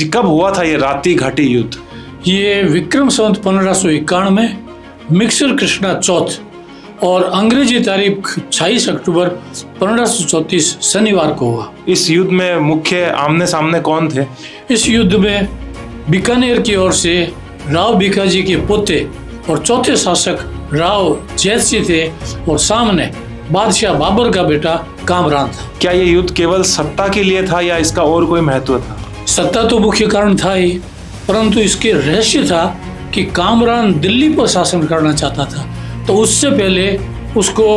जी कब हुआ था ये राती घाटी युद्ध? ये विक्रम संवत 1591 में मिक्सर कृष्णा चौथ और अंग्रेजी तारीख 26 अक्टूबर 1534 शनिवार को हुआ। इस युद्ध में मुख्य आमने सामने कौन थे? इस युद्ध में बीकानेर की ओर से राव बीकाजी के पोते और चौथे शासक राव जैत सिंह थे और सामने बादशाह बाबर का बेटा कामरान था। क्या ये युद्ध केवल सत्ता के लिए था या इसका और कोई महत्व था? सत्ता तो मुख्य कारण था ही, परंतु इसके रहस्य था कि कामरान दिल्ली पर शासन करना चाहता था, तो उससे पहले उसको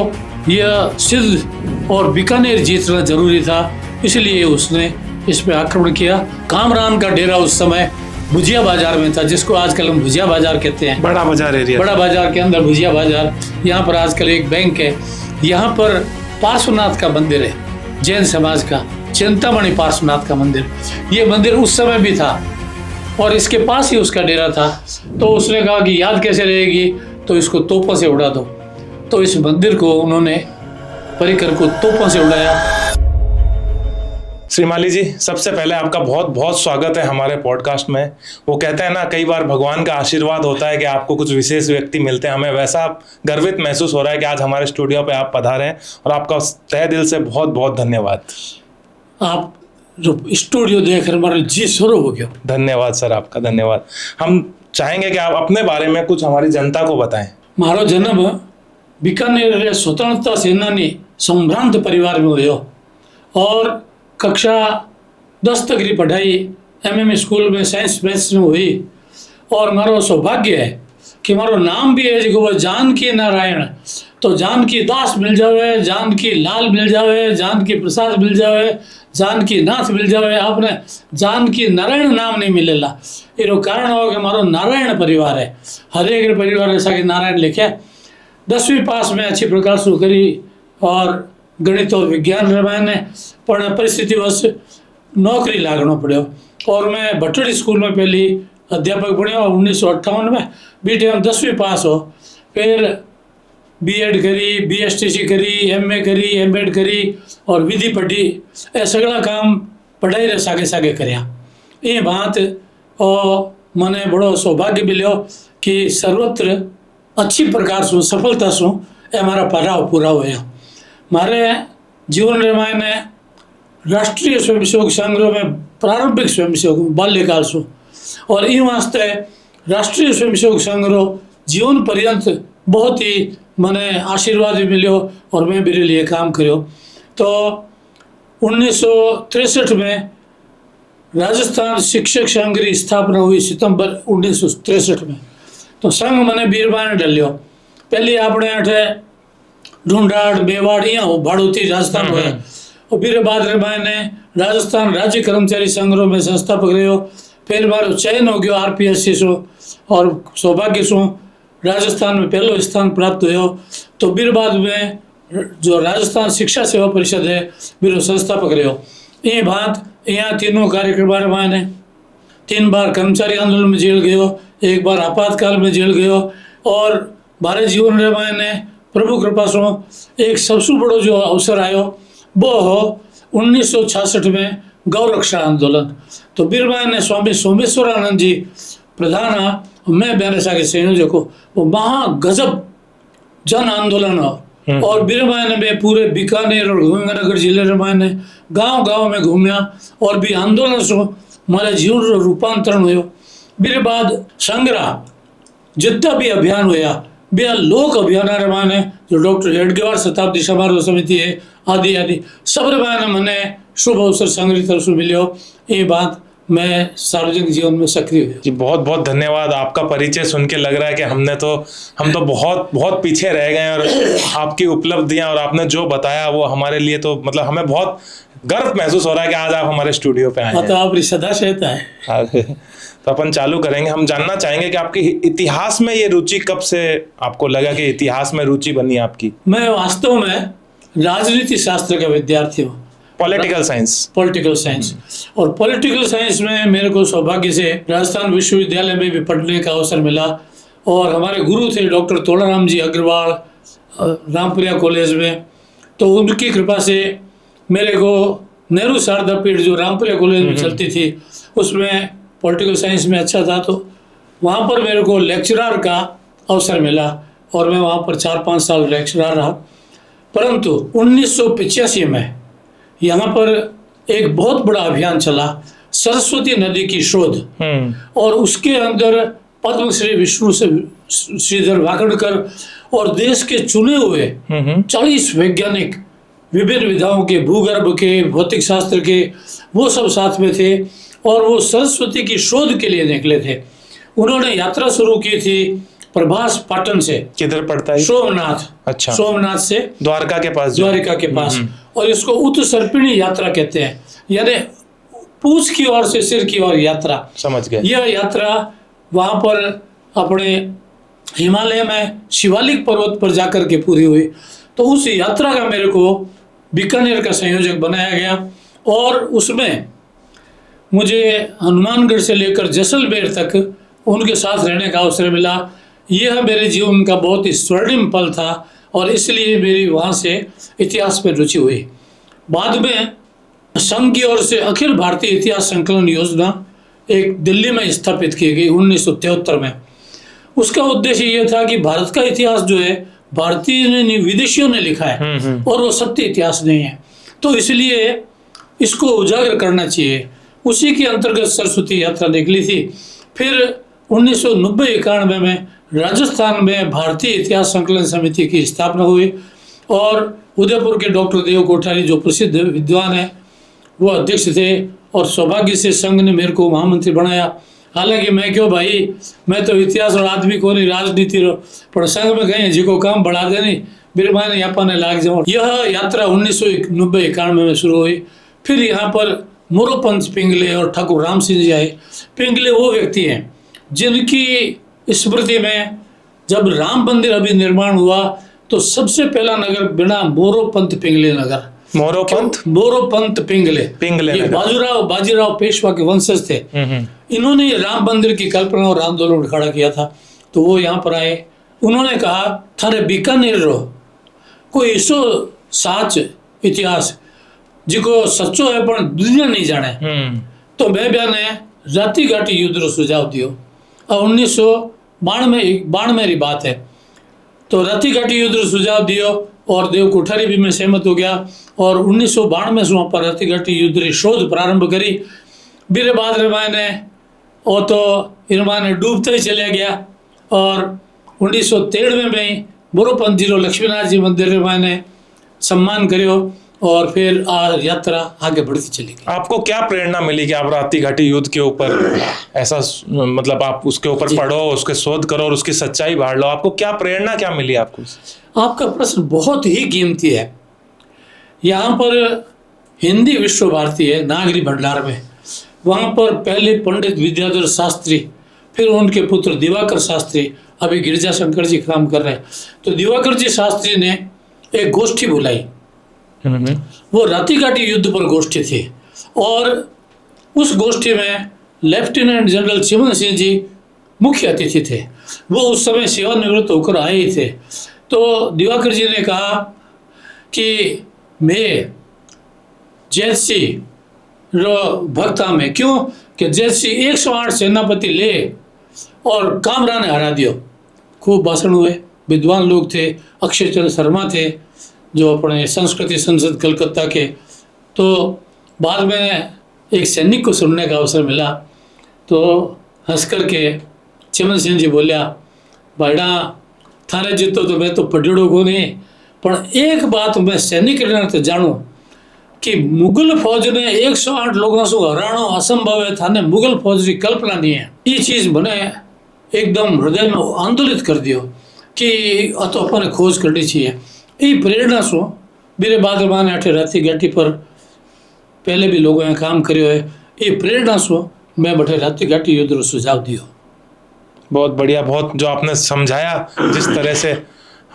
यह सिद्ध और बीकानेर जीतना जरूरी था, इसलिए उसने इस पे आक्रमण किया। कामरान का डेरा उस समय भुजिया बाजार में था, जिसको आजकल हम भुजिया बाजार कहते हैं। बड़ा बाजार एरिया, बड़ा बाजार के अंदर भुजिया बाजार। यहाँ पर आजकल एक बैंक है, यहाँ पर पार्श्वनाथ का मंदिर है, जैन समाज का चिंतामणि पार्श्वनाथ का मंदिर। ये मंदिर उस समय भी था और इसके पास ही उसका डेरा था। तो उसने कहा कि याद कैसे रहेगी, तो इसको तोपों से उड़ा दो। तो इस मंदिर को उन्होंने परिकर को तोपों से उड़ाया। श्रीमाली जी, सबसे पहले आपका बहुत बहुत स्वागत है हमारे पॉडकास्ट में। वो कहते हैं ना, कई बार भगवान का आशीर्वाद होता है कि आपको कुछ विशेष व्यक्ति मिलते हैं। हमें वैसा गर्वित महसूस हो रहा है कि आज हमारे स्टूडियो पे आप पधारे हैं और आपका तहे दिल से बहुत बहुत धन्यवाद। आप जो स्टूडियो देखकर हमारा जी शुरू हो गया। धन्यवाद सर, आपका धन्यवाद। हम चाहेंगे कि आप अपने बारे में कुछ हमारी जनता को बताएं। मारो जन्म बीकानेर स्वतंत्रता सेनानी संभ्रांत परिवार में हुयो और कक्षा 10 तक की पढ़ाई MM स्कूल में साइंस बैच में हुई। और मारो सौभाग्य है कि मारो नाम भी है जो वो जानकी नारायण, तो जानकी दास मिल जावे, जानकी लाल मिल जावे, जानकी प्रसाद मिल जावे, जानकी नाथ मिल जावे, आपने जानकी नारायण नाम नहीं मिलेला। ये कारण हो कि मारो नारायण परिवार है। हर एक परिवार ऐसा कि नारायण लिखे। 10वीं पास में अच्छी प्रकार से करी और गणित और विज्ञान रमाने, पर परिस्थितिवश नौकरी लागना पड़ो और मैं भट्टड़ी स्कूल में पहली अध्यापक बने। 1958 में BTM 10वीं पास हो, फिर B.Ed करी, BSTC करी, MA करी, M.Ed करी और विधि पढ़ी। ये सगला काम पढ़ाई रे सागे सागे करया। ये बात और मने बड़ो सौभाग्य मिलो कि सर्वत्र अच्छी प्रकार से सफलता से हमारा पढ़ाव पूरा होया। मारे जीवन रामायण ने राष्ट्रीय स्वयंसेवक संग्रह में प्रारंभिक स्वयंसेवक बाल्यकाल से और इन वास्ते राष्ट्रीय स्वयंसेवक संग्रह जीवन पर्यंत बहुत ही मने आशीर्वाद भी मिलो और मैं मेरे लिए काम करो। तो 1963 में राजस्थान शिक्षक संघ की स्थापना हुई सितंबर 1963 में। तो संघ मैंने बीरबान डलियो। पहले अपने अठे ढूंढाड़ मेवाड़ यहाँ भाड़ोती राजस्थान हुआ और फिर बाद मैंने राजस्थान राज्य कर्मचारी संघ में संस्थापक रहो। फिर मारो चयन हो गया RPSC सो और सौभाग्य सो राजस्थान में पहलो स्थान प्राप्त हो। तो फिर बाद में जो राजस्थान शिक्षा सेवा परिषद है मेरे संस्थापक रहो। ये बात यहाँ तीनों कार्यक्रम मैंने 3 बार कर्मचारी आंदोलन में जेल गयो, 1 बार आपातकाल में जेल गयो और भारत जीवन रे मैंने प्रभु कृपा से एक सबसे बड़ो जो अवसर आयो वो हो 1966 में गौ रक्षा आंदोलन। तो बीरबाई ने स्वामी सोमेश्वरानंद जी प्रधान, मैं मेरे सागे संयोजक हो, वो महा गजब जन आंदोलन हो। और बीरबाई ने मैं पूरे बीकानेर और गंगानगर जिले में मैंने गांव-गांव में घूमिया और भी आंदोलन से हमारे जीवन रूपांतरण हुयो। फिर बाद संग्रह जितना भी अभियान हुआ बे लोक अभियान माने जो डॉक्टर हेडगेवार शताब्दी समारोह समिति है आदि आदि सब माने मैंने शुभ अवसर संघ की तरफ से मिलो। ये बात मैं सार्वजनिक जीवन में सक्रिय हुई। जी बहुत बहुत धन्यवाद। आपका परिचय सुन के लग रहा है कि हम तो बहुत बहुत पीछे रह गए और आपकी उपलब्धियां और आपने जो बताया वो हमारे लिए तो मतलब हमें बहुत गर्व महसूस हो रहा है कि आज आप हमारे स्टूडियो पे आए हैं। तो आप सदा सहता है। तो अपन चालू करेंगे। हम जानना चाहेंगे कि आपकी इतिहास में ये रुचि कब से आपको लगा कि इतिहास में रुचि बनी आपकी? मैं वास्तव में राजनीति शास्त्र का विद्यार्थी हूँ। पॉलिटिकल साइंस और पॉलिटिकल साइंस में मेरे को सौभाग्य से राजस्थान विश्वविद्यालय में भी पढ़ने का अवसर मिला और हमारे गुरु थे डॉक्टर तोड़ाराम जी अग्रवाल रामपुरिया कॉलेज में। तो उनकी कृपा से मेरे को नेहरू शारदा पीठ जो रामपुरा कॉलेज में चलती थी, उसमें पॉलिटिकल साइंस में अच्छा था, तो वहाँ पर मेरे को लेक्चरर का अवसर मिला और मैं वहाँ पर 4-5 साल लेक्चरर रहा। परंतु 1985 में यहाँ पर एक बहुत बड़ा अभियान चला, सरस्वती नदी की शोध, और उसके अंदर पद्मश्री विष्णु श्रीधर वाकड़कर और देश के चुने हुए 40 वैज्ञानिक विभिन्न विधाओं के, भूगर्भ के, भौतिक शास्त्र के, वो सब साथ में थे और वो सरस्वती की शोध के लिए निकले थे। उन्होंने यात्रा शुरू की थी प्रभास पाटन से। किधर पड़ता है? सोमनाथ। अच्छा, सोमनाथ से द्वारका के पास। द्वारिका के पास। और इसको उत्सर्पिणी यात्रा कहते हैं, यानी पूछ की ओर से सिर की ओर यात्रा। समझ गए। यह यात्रा वहाँ पर अपने हिमालय में शिवालिक पर्वत पर जाकर के पूरी हुई। तो उस यात्रा का मेरे को बीकानेर का संयोजक बनाया गया और उसमें मुझे हनुमानगढ़ से लेकर जैसलमेर तक उनके साथ रहने का अवसर मिला। यह मेरे जीवन का बहुत ही स्वर्णिम पल था और इसलिए मेरी वहाँ से इतिहास में रुचि हुई। बाद में संघ की ओर से अखिल भारतीय इतिहास संकलन योजना एक दिल्ली में स्थापित की गई 1973 में। उसका उद्देश्य यह था कि भारत का इतिहास जो है भारतीय ने नहीं, विदेशियों ने लिखा है और वो सत्य इतिहास नहीं है, तो इसलिए इसको उजागर करना चाहिए। उसी के अंतर्गत सरस्वती यात्रा निकली थी। फिर 1990-91 में राजस्थान में भारतीय इतिहास संकलन समिति की स्थापना हुई और उदयपुर के डॉक्टर देव कोठारी जो प्रसिद्ध विद्वान है वो अध्यक्ष थे और सौभाग्य से संघ ने मेरे को महामंत्री बनाया। हालांकि मैं क्यों भाई, मैं तो इतिहास और आदमी को नहीं, राजनीति रो, पर संघ में गए जिको काम बढ़ा दे नहीं मेरे माने यहाँ पाने लाग जाओ। यह यात्रा 1990-91 में शुरू हुई। फिर यहाँ पर मोरोपंत पिंगले और ठाकुर राम सिंह जी आए। पिंगले वो व्यक्ति हैं जिनकी स्मृति में जब राम मंदिर अभी निर्माण हुआ तो सबसे पहला नगर बना मोरोपंत पिंगले नगर। मोरोपंत पिंगले ये बाजीराव पेशवा के वंशज थे। इन्होंने राम मंदिर की कल्पना और आंदोलन खड़ा किया था। तो वो यहाँ पर आए, उन्होंने कहा थारे बीकानेर रो कोई ऐसो साच इतिहास जिको सच्चो है पर दुनिया नहीं जाने। तो मैं ने राती घाटी युद्ध रो सुझाव दियो। और 1992 री बात है। तो राती घाटी युद्ध रो सुझाव दियो और देव कोठारी भी मैं सहमत हो गया और 1992 से वहाँ पर राती घाटी युद्ध री शोध प्रारंभ करी। बिरे बाद मैंने वो तो इन्होंने डूबते ही चले गया और 1993 में मोरोपंत जी लक्ष्मीनाथ जी मंदिर में मैंने सम्मान करियो और फिर यात्रा आगे बढ़ती चली गई। आपको क्या प्रेरणा मिली कि आप राती घाटी युद्ध के ऊपर ऐसा, मतलब आप उसके ऊपर पढ़ो, उसके शोध करो और उसकी सच्चाई बांट लो? आपको क्या प्रेरणा क्या मिली आपको? आपका प्रश्न बहुत ही कीमती है। यहाँ पर हिंदी विश्व भारती है नागरी भंडार में, वहाँ पर पहले पंडित विद्याधर शास्त्री, फिर उनके पुत्र दिवाकर शास्त्री, अभी गिरजा शंकर जी काम कर रहे हैं। तो दिवाकर जी शास्त्री ने एक गोष्ठी बुलाई, वो राती घाटी युद्ध पर गोष्ठी थी और उस गोष्ठी में लेफ्टिनेंट जनरल चिमन सिंह जी मुख्य अतिथि थे। वो उस समय सेवानिवृत्त होकर आए ही थे। तो दिवाकर जी ने कहा कि मैं जैसी रो भक्ता में क्यों कि जैसी 108 सेनापति ले और कामरा ने हरा दियो। खूब भाषण हुए, विद्वान लोग थे, अक्षय चंद्र शर्मा थे जो अपने संस्कृति संसद कलकत्ता के। तो बाद में एक सैनिक को सुनने का अवसर मिला तो हंस कर के चिमन सिंह जी बोलिया, भाईडा थारे जीतो तो मैं तो पढ़ियोड़ो को नहीं, पर एक बात मैं सैनिक रहने तो जानू कि मुगल फौज ने 108 लोगों से हरानो असंभव है, थाने मुगल फौज की कल्पना नहीं है। ये चीज़ मैंने एकदम हृदय में आंदोलित कर दियो कि तो अपने खोज करनी चाहिए। ये प्रेरणा सो मेरे बाद माने अठे राती घाटी पर पहले भी लोगों ने काम करियो है। ये प्रेरणा सो मैं बठे राती घाटी युद्ध सुझाव दियो। बहुत बढ़िया, बहुत जो आपने समझाया, जिस तरह से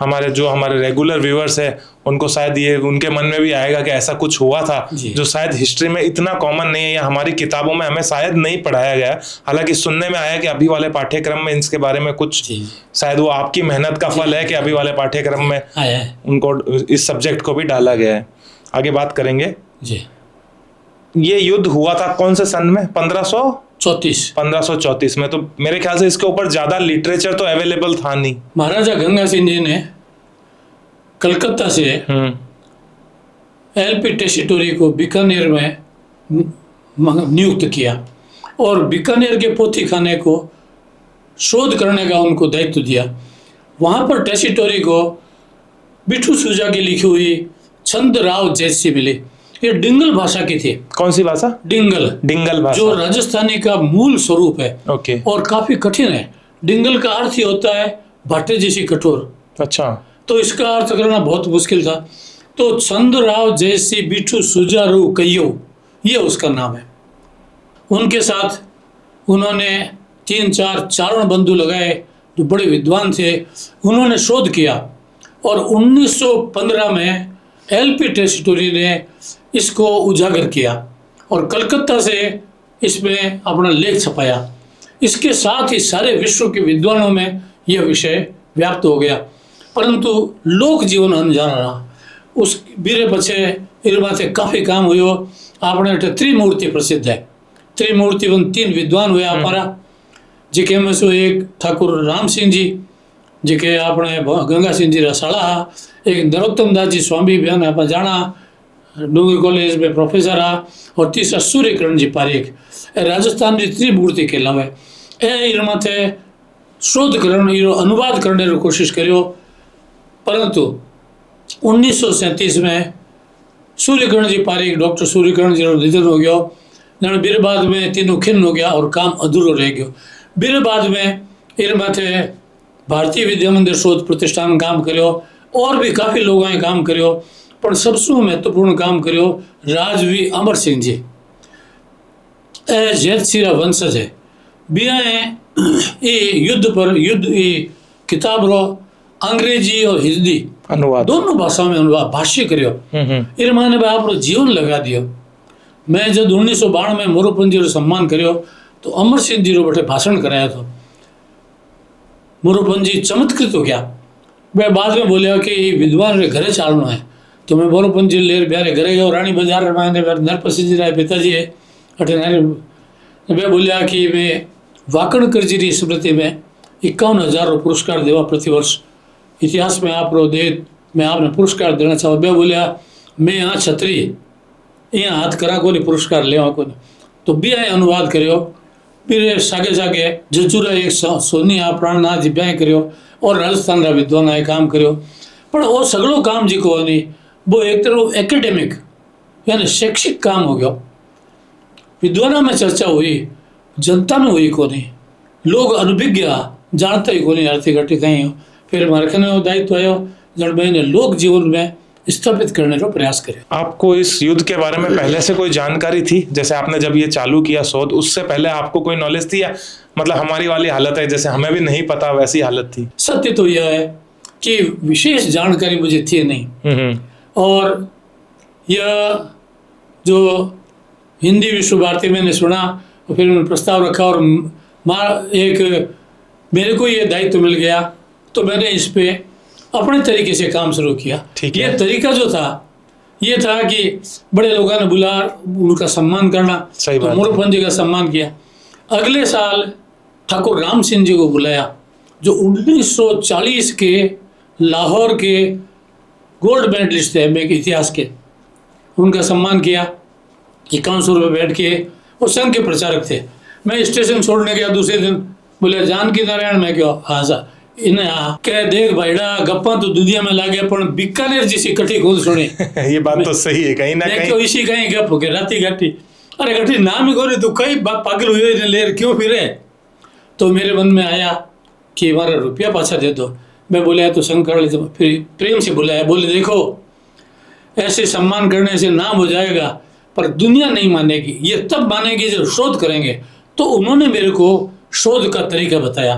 हमारे रेगुलर व्यूअर्स है उनको शायद ये उनके मन में भी आएगा कि ऐसा कुछ हुआ था जो शायद हिस्ट्री में इतना कॉमन नहीं है या हमारी किताबों में हमें शायद नहीं पढ़ाया गया। हालांकि सुनने में आया कि अभी वाले पाठ्यक्रम में इसके बारे में कुछ, शायद वो आपकी मेहनत का फल है कि अभी वाले पाठ्यक्रम में उनको इस सब्जेक्ट को भी डाला गया है। आगे बात करेंगे जी। ये युद्ध हुआ था कौन से सन में? 34। 1534 में। तो मेरे ख्याल से इसके ऊपर ज्यादा लिटरेचर तो अवेलेबल था नहीं। महाराजा गंगा सिंह जी ने कलकत्ता से एलपी टेसिटोरी को बीकानेर में नियुक्त किया और बीकानेर के पोथी खाने को शोध करने का उनको दायित्व दिया। वहाँ पर टेसिटोरी को बिठू सूजा की लिखी हुई छंद राव जैसी मिली। ये डिंगल भाषा की थी। कौन सी भाषा? डिंगल। डिंगल भाषा, जो राजस्थानी का मूल स्वरूप है। ओके। और काफी कठिन है। डिंगल का अर्थ ही होता है भाटे जैसी कठोर। अच्छा। तो इसका अर्थ करना बहुत मुश्किल था। तो छंद राव जैसी बिठू सुजारू कहियो, ये उसका नाम है। उनके साथ उन्होंने 3-4 चारण बंधु लगाए जो बड़े विद्वान थे। उन्होंने शोध किया और 1915 में एलपी टेसिटोरी ने इसको उजागर किया और कलकत्ता से इसमें अपना लेख छपाया। इसके साथ ही सारे विश्व के विद्वानों में यह विषय व्याप्त हो गया, परंतु लोक जीवन अनजान रहा। उस बीरे पछे इरमाथे काफ़ी काम हुयो। आपने त्रिमूर्ति प्रसिद्ध है। त्रिमूर्ति 3 विद्वान हुए हमारा, जिके में से एक ठाकुर राम सिंह जी, जिके आपने गंगा सिंह जी रसाड़ा, एक नरोत्तम दास जी स्वामी बयान आप जाना डूंगरी कॉलेज में प्रोफेसर आ, और तीसरा सूर्यकिरण जी पारीख। राजस्थान की त्रिमूर्ति कहलावे। इरमाथे शोध करने, अनुवाद करने की कोशिश करियो, परंतु 1937 में सूर्यकिरण जी पारीख, डॉक्टर सूर्यकिरण जी निधन हो गया। बीर बाद में तीनों खिन्न हो गया और काम अधूरो रह गया। बीर बाद में इरमाथे भारतीय विद्या मंदिर शोध प्रतिष्ठान काम करियो और भी काफ़ी लोगों ने काम करियो, पर सबसे महत्वपूर्ण काम करियो राजवी अमर सिंह जी। जैतसिरा वंशज है। बिया युद्ध किताब रो अंग्रेजी और हिंदी अनुवाद दोनों भाषाओं में अनुवाद भाष्य करियो। इन माने भाई आप जीवन लगा दियो। मैं जब 1992 में मोरोपंत जी रो सम्मान करियो तो अमर सिंह जी रो बटे भाषण कराया तो मोरोपंत जी चमत्कृत हो गया। वह बाद में बोलिया कि विद्वान रे घरे चालना है। तो मैं मोरोपंत जी लेर ब्यारे घरे गयो। रानी बाजार में नरपसी जी राय पिताजी है अठे वे बोलिया कि वे वाकणकर जी की स्मृति में 51,000 पुरस्कार देवा प्रतिवर्ष। इतिहास में आप दे मैं आपने पुरस्कार देना चाहूँ। मैं बोलिया मैं यहाँ छतरी यहाँ हाथ करा को नहीं पुरस्कार लेवा को नहीं। तो बी आए अनुवाद करियो। फिर सागे सागे जचूरा एक सोनी आ प्राणनाथ जी ब्याह करियो और राजस्थान रा विद्वान आए काम करियो। पर वो सगड़ो काम जी को नहीं, वो एक तरह एकेडमिक यानी शैक्षिक काम हो गया। विद्वानों में चर्चा हुई, जनता में हुई को नहीं। लोग अनभिज्ञ जानता ही को नहीं आर्थिक घटी कहीं हो। फिर मारखने दायित्व आयो जन मैंने लोक जीवन में स्थापित करने का प्रयास करे। आपको इस युद्ध के बारे में पहले से कोई जानकारी थी? जैसे आपने जब ये चालू किया शोध, उससे पहले आपको कोई नॉलेज थी या मतलब हमारी वाली हालत है जैसे हमें भी नहीं पता वैसी हालत थी? सत्य तो यह है कि विशेष जानकारी मुझे थी नहीं। और यह जो हिंदी विश्व भारती मैंने सुना और फिर मैंने प्रस्ताव रखा और एक मेरे को ये दायित्व मिल गया तो मैंने इस पे अपने तरीके से काम शुरू किया। ये तरीका जो था ये था कि बड़े लोगों ने बुला उनका सम्मान करना। तो मोरोपंत जी का सम्मान किया। अगले साल ठाकुर राम सिंह जी को बुलाया जो 1940 के लाहौर के गोल्ड मेडलिस्ट थे एमए के इतिहास के। उनका सम्मान किया। 5100 रुपये बैठ के वो संघ के प्रचारक थे। मैं स्टेशन छोड़ने गया दूसरे दिन, बोले जानकी नारायण। मैं क्यों? हाँ सर। इन्हें कह देख भाईड़ा गप्पा तो दुनिया में लागे पर बीकानेर जैसी कठी खोल सुने। ये बात तो सही है कहीं ना कहीं। इसी कहीं गप हो गया राती घाटी। अरे घटी नाम ही गोरे तू कई पागल हुए लेर क्यों फिरे। तो मेरे मन में आया कि हमारा रुपया पाछा दे दो। मैं बोला तो संग कर ले। फिर प्रेम से बुलाया, बोले देखो ऐसे सम्मान करने से नाम हो जाएगा पर दुनिया नहीं मानेगी। ये तब मानेगी जब शोध करेंगे। तो उन्होंने मेरे को शोध का तरीका बताया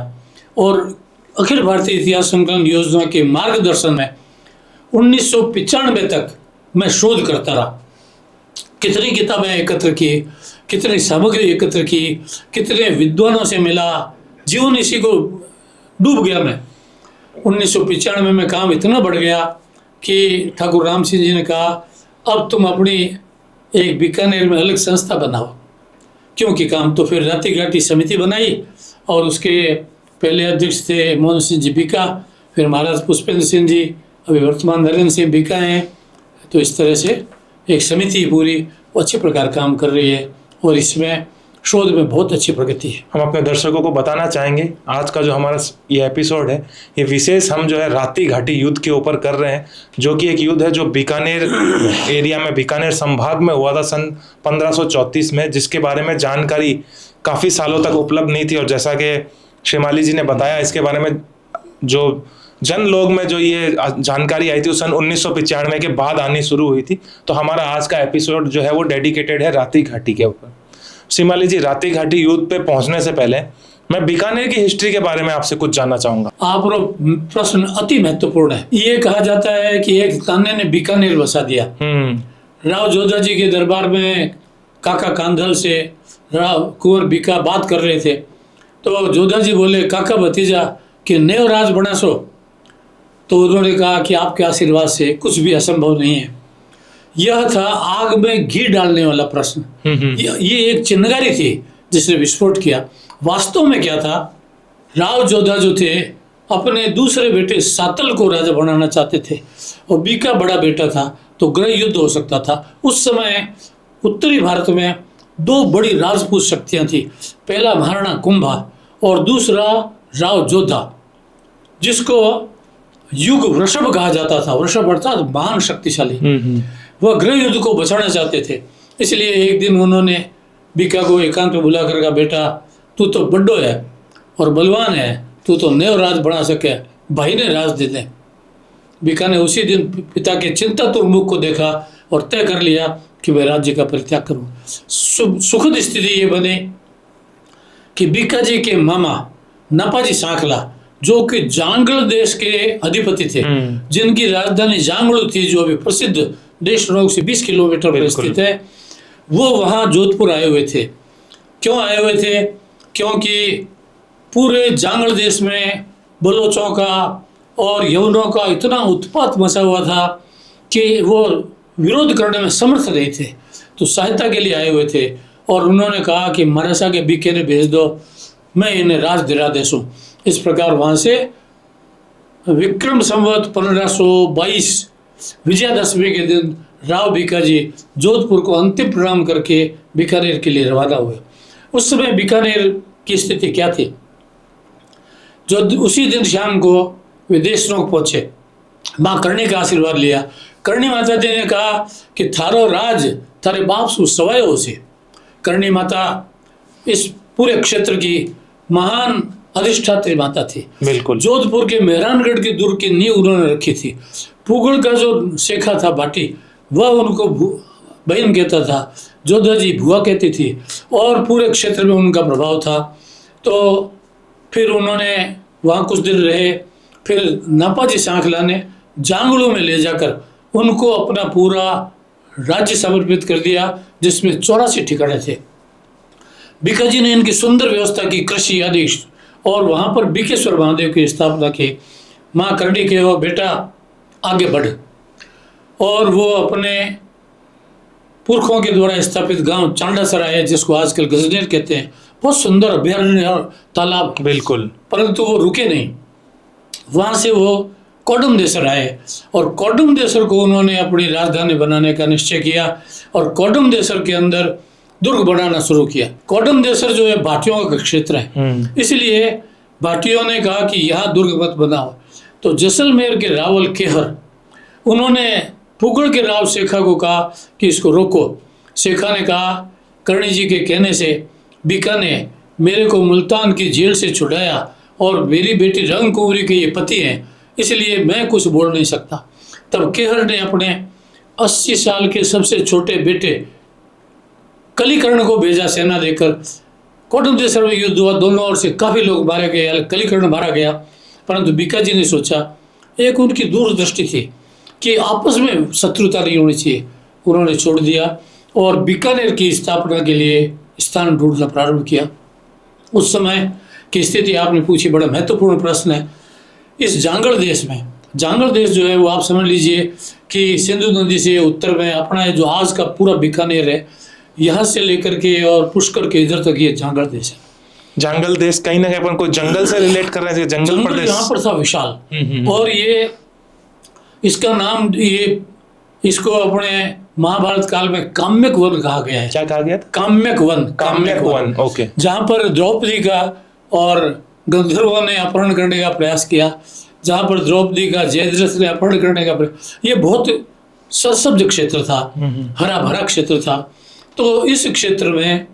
और अखिल भारतीय इतिहास संकलन योजना के मार्गदर्शन में 1995 तक मैं शोध करता रहा। कितनी किताबें एकत्र की, कितनी सामग्री एकत्र की, कितने विद्वानों से मिला, जीवन इसी को डूब गया मैं। 1995 में काम इतना बढ़ गया कि ठाकुर राम सिंह जी ने कहा अब तुम अपनी एक बीकानेर में अलग संस्था बनाओ। क्योंकि काम तो फिर राती घाटी समिति बनाई और उसके पहले अध्यक्ष थे मोहन सिंह जी बीका, फिर महाराज पुष्पेंद्र सिंह जी, अभी वर्तमान नरेंद्र सिंह बीका हैं। तो इस तरह से एक समिति पूरी अच्छे प्रकार काम कर रही है और इसमें शोध में बहुत अच्छी प्रगति है। हम अपने दर्शकों को बताना चाहेंगे आज का जो हमारा ये एपिसोड है, ये विशेष हम जो है राती घाटी युद्ध के ऊपर कर रहे हैं, जो कि एक युद्ध है जो बीकानेर एरिया में, बीकानेर संभाग में हुआ था सन 1534 में, जिसके बारे में जानकारी काफ़ी सालों तक उपलब्ध नहीं थी। और जैसा कि शेमाली जी ने बताया, इसके बारे में जो जन लोग में जो ये जानकारी आई थी वो सन 1995 के बाद आनी शुरू हुई थी। तो हमारा आज का एपिसोड जो है वो डेडिकेटेड है राती घाटी के ऊपर। शेमाली जी, राती घाटी युद्ध पे पहुंचने से पहले मैं बीकानेर की हिस्ट्री के बारे में आपसे कुछ जानना चाहूंगा। आपका प्रश्न अति महत्वपूर्ण है। ये कहा जाता है कि एक ताने ने बीकानेर बसा दिया। राव जोधा जी के दरबार में काका कांधल से राव कुंवर बीका बात कर रहे थे, तो जोधा जी बोले, काका भतीजा कि नयो राज बना सो। तो उन्होंने कहा कि आपके आशीर्वाद से कुछ भी असंभव नहीं है। यह था आग में घी डालने वाला प्रश्न। ये एक चिन्हगारी थी जिसने विस्फोट किया। वास्तव में क्या था, राव जोधा जो थे अपने दूसरे बेटे सातल को राजा बनाना चाहते थे और बीका बड़ा बेटा था, तो गृह युद्ध हो सकता था। उस समय उत्तरी भारत में दो बड़ी राजपूत शक्तियां थी, पहला महाराणा कुंभा और दूसरा राव जोधा, जिसको युग वृषभ कहा जाता था। वृषभ अर्थात महान शक्तिशाली। वह गृह युद्ध को बचाना चाहते थे। इसलिए एक दिन उन्होंने बीका को एकांत में बुलाकर कहा, बेटा तू तो बड्डो है और बलवान है, तू तो नयो राज बना सके, भाई ने राज दे दे। बीका ने उसी दिन पिता के चिंतातुर मुख को देखा और तय कर लिया कि मैं राज्य का परित्याग करूं। सुखद स्थिति ये बनी कि बीका जी के मामा नपाजी सांखला, जो कि जांगल देश के अधिपति थे, जिनकी राजधानी जांगलू थी, जो अभी प्रसिद्ध देशनोक से 20 किलोमीटर पर स्थित है, वो वहाँ जोधपुर आए हुए थे। क्यों आए हुए थे? क्योंकि पूरे जांगल देश में बलोचों का और यवनों का इतना उत्पात मचा हुआ था कि वो विरोध करने में समर्थ नहीं थे, तो सहायता के लिए आए हुए थे। और उन्होंने कहा कि मरासा के बीके ने भेज दो, मैं इन्हें राज दिला देसूँ। इस प्रकार वहाँ से विक्रम संवत 1522 विजयादशमी के दिन राव बीका जी जोधपुर को अंतिम प्रणाम करके बीकानेर के लिए रवाना हुए। उस समय बीकानेर की स्थिति क्या थी? जो उसी दिन शाम को वे देशनोक पहुंचे, माँ करणी का आशीर्वाद लिया। करणी माता जी ने कहा कि थारो राज थारे बाप सु सवायो से। करणी माता इस पूरे क्षेत्र की महान अधिष्ठात्री माता थी। बिल्कुल। जोधपुर के मेहरानगढ़ के दुर्ग की नींव उन्होंने रखी थी। पुगड़ का जो शेखा था भाटी, वह उनको बहन कहता था, जोधा जी भुआ कहती थी, और पूरे क्षेत्र में उनका प्रभाव था। तो फिर उन्होंने वहाँ कुछ दिन रहे। फिर नापाजी सांखला ने जांगलू में ले जाकर उनको अपना पूरा राज्य समर्पित कर दिया, जिसमें 84 ठिकाने थे। बीका जी ने इनकी सुंदर व्यवस्था की, कृषि आदि, और वहाँ पर बीकेश्वर महादेव की स्थापना की। माँ करणी के वो बेटा आगे बढ़, और वो अपने पुरखों के द्वारा स्थापित गांव चांडासराय है, जिसको आजकल गजनेर कहते हैं, बहुत सुंदर अभ्यारण्य और तालाब। बिल्कुल। परंतु वो रुके नहीं, वहाँ से वो कोडम देसर आए और कोडम देसर को उन्होंने अपनी राजधानी बनाने का निश्चय किया और कोडम देसर के अंदर दुर्ग बनाना शुरू किया। कोडम देसर जो है भाटियों का क्षेत्र है, इसलिए भाटियों ने कहा कि यहाँ दुर्ग मत बनाओ। तो जैसलमेर के रावल केहर, उन्होंने पुगड़ के राव शेखा को कहा कि इसको रोको। शेखा ने कहा, करणी जी के कहने से बीका ने मेरे को मुल्तान की जेल से छुड़ाया और मेरी बेटी रंग कुंवरी के ये पति हैं, इसलिए मैं कुछ बोल नहीं सकता। तब केहर ने अपने 80 साल के सबसे छोटे बेटे कलिकर्ण को भेजा सेना देकर। कोडम देसर में युद्ध हुआ, दोनों ओर से काफ़ी लोग मारे गए, कलिकर्ण मारा गया। परंतु बीका जी ने सोचा, एक उनकी दूरदृष्टि थी कि आपस में शत्रुता नहीं होनी चाहिए, उन्होंने छोड़ दिया और बीकानेर की स्थापना के लिए स्थान ढूंढना प्रारंभ किया। उस समय की स्थिति आपने पूछी, बड़ा महत्वपूर्ण प्रश्न है। इस जांगल देश में जांगल देश जो है वो आप समझ लीजिए कि सिंधु नदी से उत्तर में अपना जो आज का पूरा बीकानेर है, यहाँ से लेकर के और पुष्कर के इधर तक ये जांगल देश है। जंगल देश कहीं ना कहीं अपन को जंगल से रिलेट कर रहे थे, जंगल जंगल प्रदेश। यहाँ पर था विशाल। और ये इसका नाम ये इसको अपने महाभारत काल में काम्यक वन कहा गया है। क्या कहा गया था? काम्यक वन, काम्यक वन, ओके। जहाँ पर द्रौपदी का और गंधर्वों ने अपहरण करने का प्रयास किया, जहाँ पर द्रौपदी का जयद्रथ ने अपहरण करने का प्रयास, ये बहुत सरसब्ज क्षेत्र था, हरा भरा क्षेत्र था। तो इस क्षेत्र में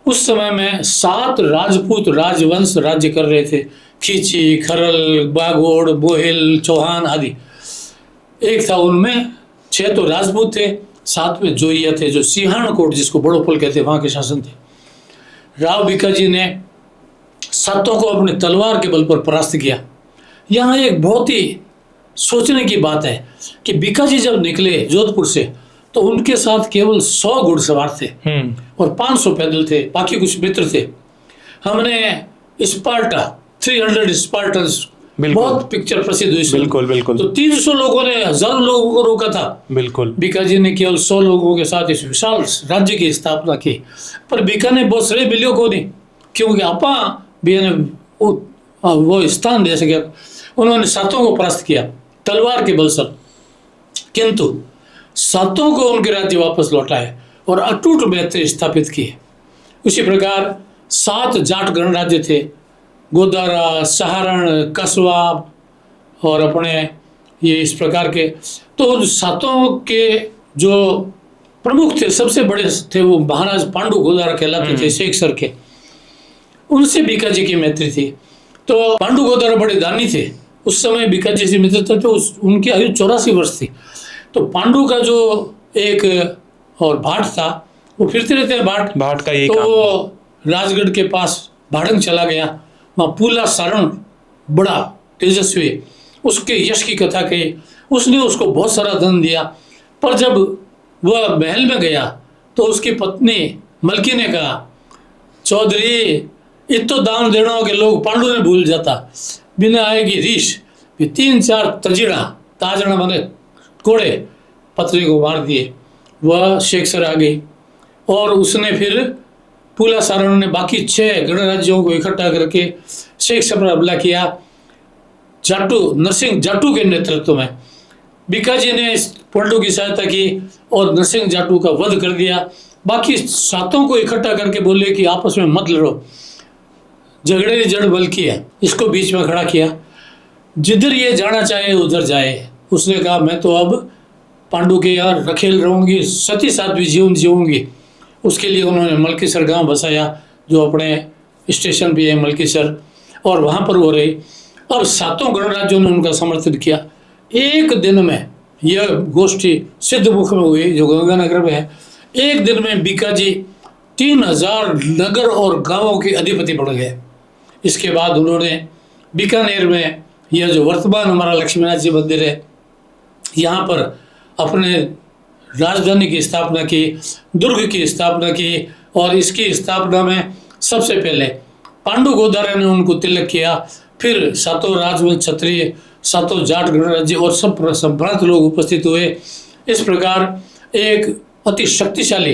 उस समय में 7 राजपूत राजवंश राज्य कर रहे थे, खींची, खरल, बागोड़, बोहिल, चौहान आदि। एक था उनमें 6 तो राजपूत थे, 7 में जोइया थे, जो सिंहाणकोट जिसको बड़ोपल कहते हैं, वहाँ के शासन थे। राव बीकाजी ने 7 को अपने तलवार के बल पर परास्त किया। यहाँ एक बहुत ही सोचने की बात है कि बीकाजी जब निकले जोधपुर से तो उनके साथ केवल 100 घुड़सवार थे और 500 पैदल थे, बाकी कुछ मित्र थे। हमने स्पार्टा 300 स्पार्टन्स, बहुत पिक्चर प्रसिद्ध हुई। बिल्कुल बिल्कुल। तो 300 लोगों ने हजारों लोगों को रोका था। बिल्कुल। बीकाजी ने केवल 100 लोगों के साथ इस विशाल राज्य की स्थापना की। पर बीकानेर बहुत श्रेय मिलियो को नहीं, क्योंकि आपा भी ने वो स्थान दे सके। उन्होंने 7 को परास्त किया तलवार के बल से, किंतु 7 को उनके राज्य वापस लौटाए और अटूट मैत्री स्थापित किए। उसी प्रकार 7 जाट गणराज्य थे, गोदारा, सहारण, कसवा और अपने ये इस प्रकार के। तो उन 7 के जो प्रमुख थे, सबसे बड़े थे वो महाराज पांडु गोदारा कहलाते थे, शेख सर के। उनसे बीकाजी की मैत्री थी। तो पांडु गोदारा बड़े दानी थे, उस समय बीकाजी से मित्रता, तो उनकी आयु 84 वर्ष थी। तो पांडु का जो एक और भाट था, वो फिरते रहते हैं भाट का, तो वो राजगढ़ के पास भाड़ंग चला गया। वहाँ पूला सारण बड़ा तेजस्वी, उसके यश की कथा कही। उसने उसको बहुत सारा धन दिया, पर जब वह महल में गया तो उसकी पत्नी मलकी ने कहा, चौधरी इतो दान देना हो के लोग पांडु ने भूल जाता, बिना आएगी रीश। 3-4 तजीड़ा ताजड़ा बने कोड़े पत्नी को मार दिए। वह शेख सर आ गई और उसने फिर पूला सारण ने बाकी 6 गणराज्यों को इकट्ठा करके शेख सर पर हमला किया। जाटू नरसिंह जाटू के नेतृत्व में बीकाजी ने पांडु की सहायता की और नरसिंह जाटू का वध कर दिया। बाकी 7 को इकट्ठा करके बोले कि आपस में मत लड़ो, झगड़े जड़ बल की है, इसको बीच में खड़ा किया। जिधर ये जाना चाहे उधर जाए। उसने कहा मैं तो अब पांडु के यहाँ रखेल रहूंगी, सती साध्वी जीवन जीऊंगी। उसके लिए उन्होंने मलकीसर गांव बसाया, जो अपने स्टेशन भी है मलकीसर, और वहाँ पर वो रही। अब 7 गणराज्यों ने उनका समर्थन किया। एक दिन में यह गोष्ठी सिद्धमुख में हुई, जो गंगानगर में है। एक दिन में बीकाजी 3000 नगर और गांवों के अधिपति बन गए। इसके बाद उन्होंने बीकानेर में यह जो वर्तमान हमारा लक्ष्मीनाथ जी मंदिर है, यहाँ पर अपने राजधानी की स्थापना की, दुर्ग की स्थापना की। और इसकी स्थापना में सबसे पहले पांडु गोदारा ने उनको तिलक किया, फिर 7 राजवंश क्षत्रिय, 7 जाट गणराज्य और सब संभ्रांत लोग उपस्थित हुए। इस प्रकार एक अति शक्तिशाली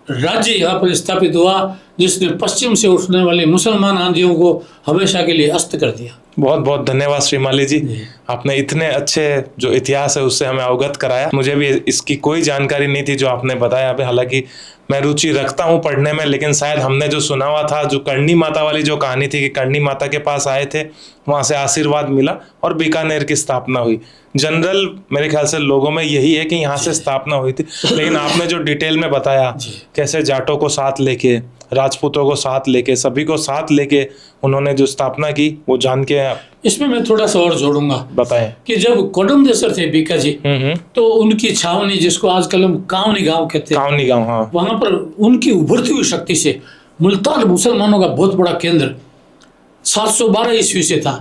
राज्य यहाँ पर स्थापित हुआ, जिसने पश्चिम से उठने वाले मुसलमान आंधियों को हमेशा के लिए अस्त कर दिया। बहुत बहुत धन्यवाद श्रीमाली जी, आपने इतने अच्छे जो इतिहास है उससे हमें अवगत कराया। मुझे भी इसकी कोई जानकारी नहीं थी जो आपने बताया अभी। हालांकि मैं रुचि रखता हूँ पढ़ने में, लेकिन शायद हमने जो सुना हुआ था, जो करणी माता वाली जो कहानी थी कि करणी माता के पास आए थे, वहाँ से आशीर्वाद मिला और बीकानेर की स्थापना हुई। जनरल मेरे ख्याल से लोगों में यही है कि यहाँ से स्थापना हुई थी, लेकिन आपने जो डिटेल में बताया कैसे जाटों को साथ लेके, राजपूतों को साथ लेके, सभी को साथ लेके उन्होंने जो स्थापना की, वो जान के। इसमें मैं थोड़ा सा और जोड़ूंगा, बताएं कि जब कोडमदेसर थे बीकाजी, तो उनकी छावनी, जिसको आजकल हम कावनी गांव कहते हैं, कावनी गांव, हाँ, वहां पर उनकी उभरती हुई शक्ति से मुल्तान मुसलमानों का बहुत बड़ा केंद्र 712 ईस्वी से था।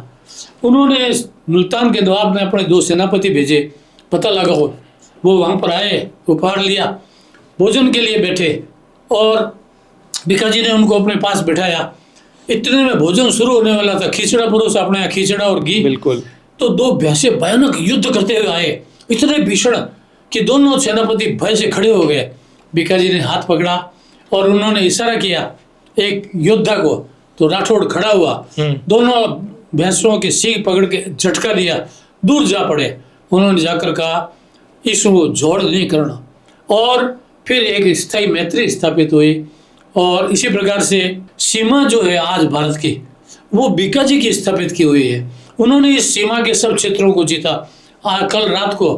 उन्होंने मुल्तान के नवाब ने अपने 2 सेनापति भेजे, पता लगा हो। वो वहां पर आए, उपहार लिया, भोजन के लिए बैठे और बीकाजी ने उनको अपने पास बिठाया। इतने में भोजन शुरू होने वाला था। खिचड़ा परोसा, अपने यहाँ खिचड़ा और घी। बिल्कुल। तो दो भैंसे भयानक युद्ध करते हुए आए, इतने भीषण कि दोनों सेनापति भय से खड़े हो गए। बीकाजी ने हाथ पकड़ा और उन्होंने इशारा किया एक योद्धा को, तो राठौड़ खड़ा हुआ, दोनों भैंसों की सींग पकड़ के झटका दिया, दूर जा पड़े। उन्होंने जाकर कहा इसको जोड़ नहीं करना, और फिर एक स्थायी मैत्री स्थापित हुई। और इसी प्रकार से सीमा जो है आज भारत की, वो बीकाजी की स्थापित की हुई है। उन्होंने इस सीमा के सब क्षेत्रों को जीता। कल रात को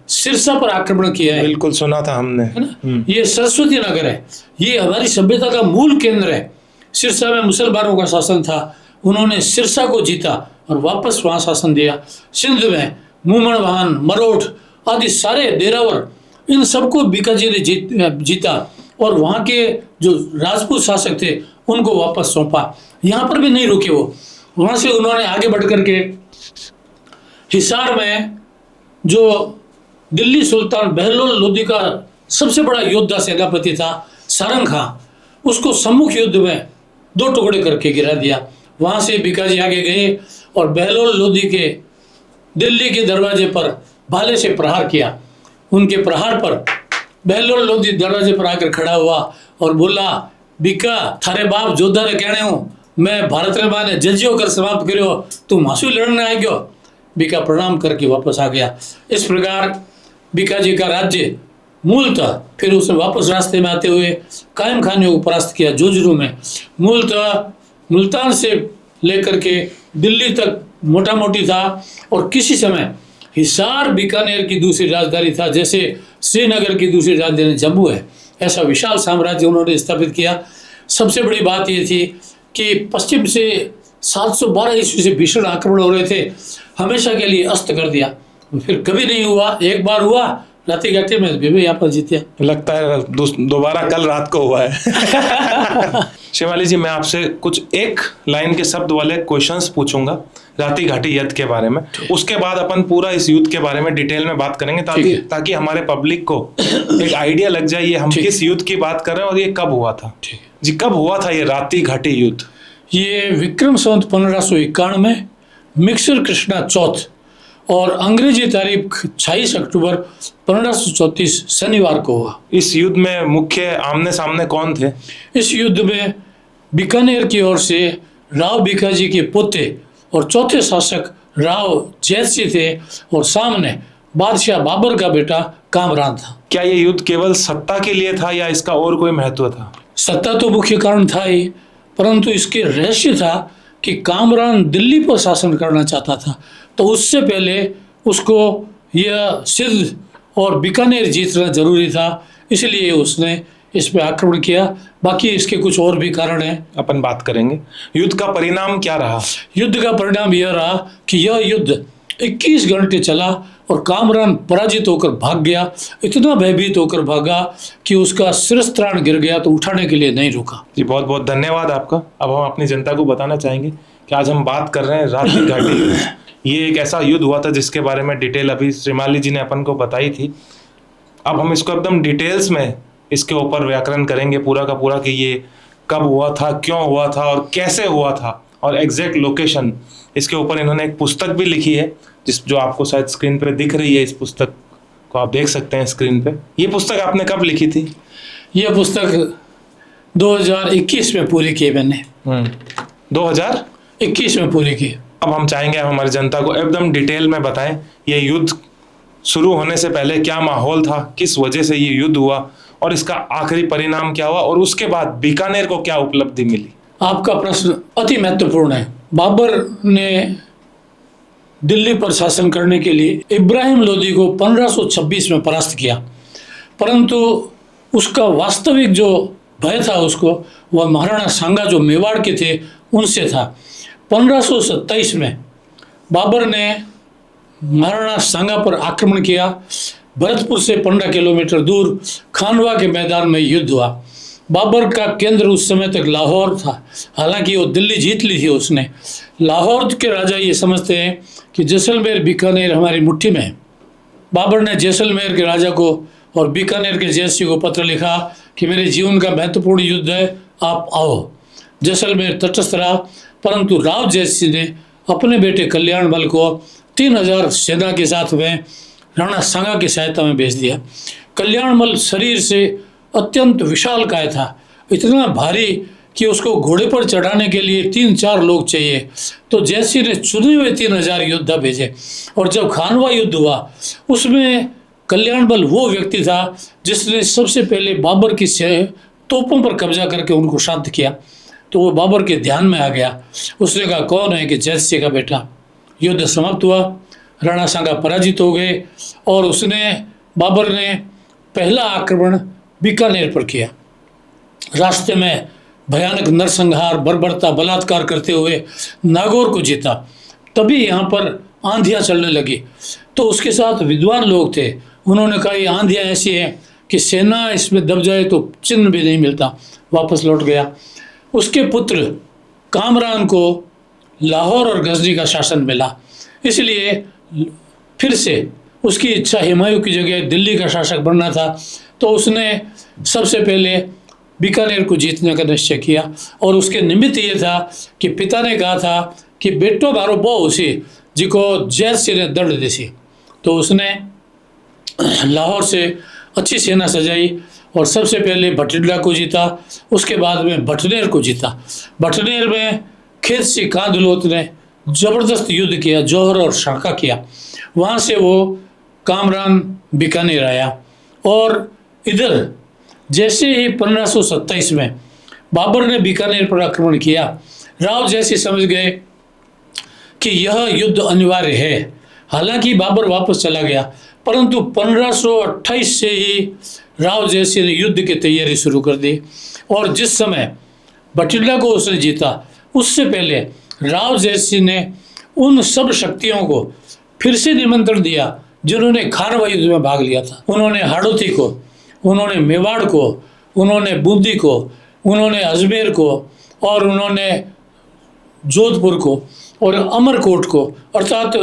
सिरसा पर आक्रमण किया है, बिल्कुल सुना था हमने, है ना। ये सरस्वती नगर है, ये हमारी सभ्यता का मूल केंद्र है। सिरसा में मुसलमानों का शासन था, उन्होंने सिरसा को जीता और वापस वहां शासन दिया। सिंध में मूमन वाहन, मरोठ आदि सारे देरावर, इन सबको बीकाजी ने जीता और वहाँ के जो राजपूत शासक थे उनको वापस सौंपा। यहाँ पर भी नहीं रुके वो, वहाँ से उन्होंने आगे बढ़ करके हिसार में जो दिल्ली सुल्तान बहलोल लोदी का सबसे बड़ा योद्धा सेनापति था सारंग खां, उसको सम्मुख युद्ध में 2 टुकड़े करके गिरा दिया। वहाँ से बीकाजी आगे गए और बहलोल लोदी के दिल्ली के दरवाजे पर भाले से प्रहार किया। उनके प्रहार पर बहलोल लोदी दरवाजे पर आकर खड़ा हुआ और बोला, बीका थारे बाप जोधा रे कहने हूँ, मैं भारत रे माने जजियो कर समाप्त करियो, तू मासू लड़ने आ गयो। बीका प्रणाम करके वापस आ गया। इस प्रकार बीकाजी का राज्य मूलतः, फिर उसने वापस रास्ते में आते हुए कायम खानियों को परास्त किया जोजरू में। मूलतः मुल्तान से लेकर के दिल्ली तक मोटा मोटी था, और किसी समय हिसार बीकानेर की दूसरी राजधानी था, जैसे श्रीनगर की दूसरी राजधानी जम्मू है। ऐसा विशाल साम्राज्य उन्होंने स्थापित किया। सबसे बड़ी बात ये थी कि पश्चिम से 712 ईस्वी से भीषण आक्रमण हो रहे थे, हमेशा के लिए अस्त कर दिया। फिर कभी नहीं हुआ, एक बार हुआ राती घाटी में, भी यहाँ पर जीते। लगता है दोबारा कल रात को हुआ है। शिवाली जी, मैं आपसे कुछ एक लाइन के शब्द वाले क्वेश्चंस पूछूंगा राती घाटी युद्ध के बारे में, उसके बाद अपन पूरा इस युद्ध के बारे में डिटेल में बात करेंगे, ताकि हमारे पब्लिक को एक आइडिया लग जाए ये हम किस युद्ध की बात कर रहे हैं और ये कब हुआ था। जी, कब हुआ था ये राती घाटी युद्ध? ये विक्रम संवत 1591 में मिक्सर कृष्णा चौथ और अंग्रेजी तारीख 26 अक्टूबर 1534 शनिवार को हुआ। इस युद्ध में मुख्य आमने सामने कौन थे? इस युद्ध में बीकानेर की ओर से राव बीकाजी के पोते और चौथे शासक राव जैतसिंह थे, और सामने बादशाह बाबर का बेटा कामरान था। क्या ये युद्ध केवल सत्ता के लिए था या इसका और कोई महत्व था? सत्ता तो मुख्य कारण था ही, परंतु इसके रहस्य था कि कामरान दिल्ली पर शासन करना चाहता था, तो उससे पहले उसको यह सिद्ध और बीकानेर जीतना जरूरी था, इसलिए उसने इस पे आक्रमण किया। बाकी इसके कुछ और भी कारण हैं, अपन बात करेंगे। युद्ध का परिणाम क्या रहा? युद्ध का परिणाम यह रहा कि यह युद्ध 21 घंटे चला और कामरान पराजित होकर भाग गया। इतना भयभीत होकर भागा कि उसका शिरस्त्राण गिर गया, तो उठाने के लिए नहीं रुका। जी, बहुत बहुत धन्यवाद आपका। अब हम अपनी जनता को बताना चाहेंगे कि आज हम बात कर रहे हैं राती घाटी युद्ध। ये एक ऐसा युद्ध हुआ था जिसके बारे में डिटेल अभी श्रीमाली जी ने अपन को बताई थी। अब हम इसको एकदम डिटेल्स में इसके ऊपर व्याकरण करेंगे पूरा का पूरा कि ये कब हुआ था, क्यों हुआ था और कैसे हुआ था, और एग्जैक्ट लोकेशन। इसके ऊपर इन्होंने एक पुस्तक भी लिखी है जो आपको शायद स्क्रीन पे दिख रही है। इस पुस्तक को आप देख सकते हैं स्क्रीन पे। ये पुस्तक आपने कब लिखी थी? यह पुस्तक 2021 में पूरी की मैंने। 2021 में पूरी की। अब हम चाहेंगे आप हमारी जनता को एकदम डिटेल में बताएं ये युद्ध शुरू होने से पहले क्या माहौल था, किस वजह से ये युद्ध हुआ और इसका आखिरी परिणाम क्या हुआ, और उसके बाद बीकानेर को क्या उपलब्धि मिली। आपका प्रश्न अति महत्वपूर्ण है। बाबर ने दिल्ली पर शासन करने के लिए इब्राहिम लोदी को 1526 में परास्त किया, परंतु उसका वास्तविक जो भय था उसको, वह महाराणा सांगा जो मेवाड़ के थे उनसे था। 1527 में बाबर ने महाराणा सांगा पर आक्रमण किया। भरतपुर से 15 किलोमीटर दूर खानवा के मैदान में युद्ध हुआ। बाबर का केंद्र उस समय तक लाहौर था, हालांकि वो दिल्ली जीत ली थी उसने। लाहौर के राजा ये समझते हैं कि जैसलमेर बीकानेर हमारी मुट्ठी में है। बाबर ने जैसलमेर के राजा को और बीकानेर के जैतसिंह को पत्र लिखा कि मेरे जीवन का महत्वपूर्ण युद्ध है, आप आओ। जैसलमेर तटस्थ रहा, परंतु राव जैतसिंह ने अपने बेटे कल्याण बल को 3000 सेना के साथ में राणा सांगा की सहायता में भेज दिया। कल्याणमल शरीर से अत्यंत विशालकाय था, इतना भारी कि उसको घोड़े पर चढ़ाने के लिए 3-4 लोग चाहिए। तो जयसिंह ने चुने हुए 3000 योद्धा भेजे, और जब खानवा युद्ध हुआ उसमें कल्याणमल वो व्यक्ति था जिसने सबसे पहले बाबर की तोपों पर कब्जा करके उनको शांत किया। तो वो बाबर के ध्यान में आ गया। उसने कहा कौन है, कि जयसिंह का बेटा। युद्ध समाप्त हुआ, राणा सांगा पराजित हो गए, और बाबर ने पहला आक्रमण बीकानेर पर किया। रास्ते में भयानक नरसंहार, बर्बरता, बलात्कार करते हुए नागौर को जीता। तभी यहाँ पर आंधियाँ चलने लगी। तो उसके साथ विद्वान लोग थे, उन्होंने कहा ये आंधियाँ ऐसी हैं कि सेना इसमें दब जाए तो चिन्ह भी नहीं मिलता। वापस लौट गया। उसके पुत्र कामरान को लाहौर और गजनी का शासन मिला, इसलिए फिर से उसकी इच्छा हुमायूं की जगह दिल्ली का शासक बनना था। तो उसने सबसे पहले बीकानेर को जीतने का निश्चय किया, और उसके निमित्त ये था कि पिता ने कहा था कि बेटो मारो बो उसी जिको जयसिंह ने दंड देसी। तो उसने लाहौर से अच्छी सेना सजाई और सबसे पहले भटिंडा को जीता, उसके बाद में भटनेर को जीता। भटनेर में खेत सिंह कांदलोत ने जबरदस्त युद्ध किया, जौहर और शाका किया। वहाँ से वो कामरान बीकानेर आया, और इधर जैसे ही 1527 में बाबर ने बीकानेर पर आक्रमण किया, राव जैसे समझ गए कि यह युद्ध अनिवार्य है। हालांकि बाबर वापस चला गया, परंतु 1528 से ही राव जैसे ने युद्ध की तैयारी शुरू कर दी। और जिस समय भटिंडा को उसने जीता, उससे पहले राव जैसी ने उन सब शक्तियों को फिर से निमंत्रण दिया जिन्होंने खानवा युद्ध में भाग लिया था। उन्होंने हाड़ौती को, उन्होंने मेवाड़ को, उन्होंने बूंदी को, उन्होंने अजमेर को, और उन्होंने जोधपुर को और अमरकोट को, अर्थात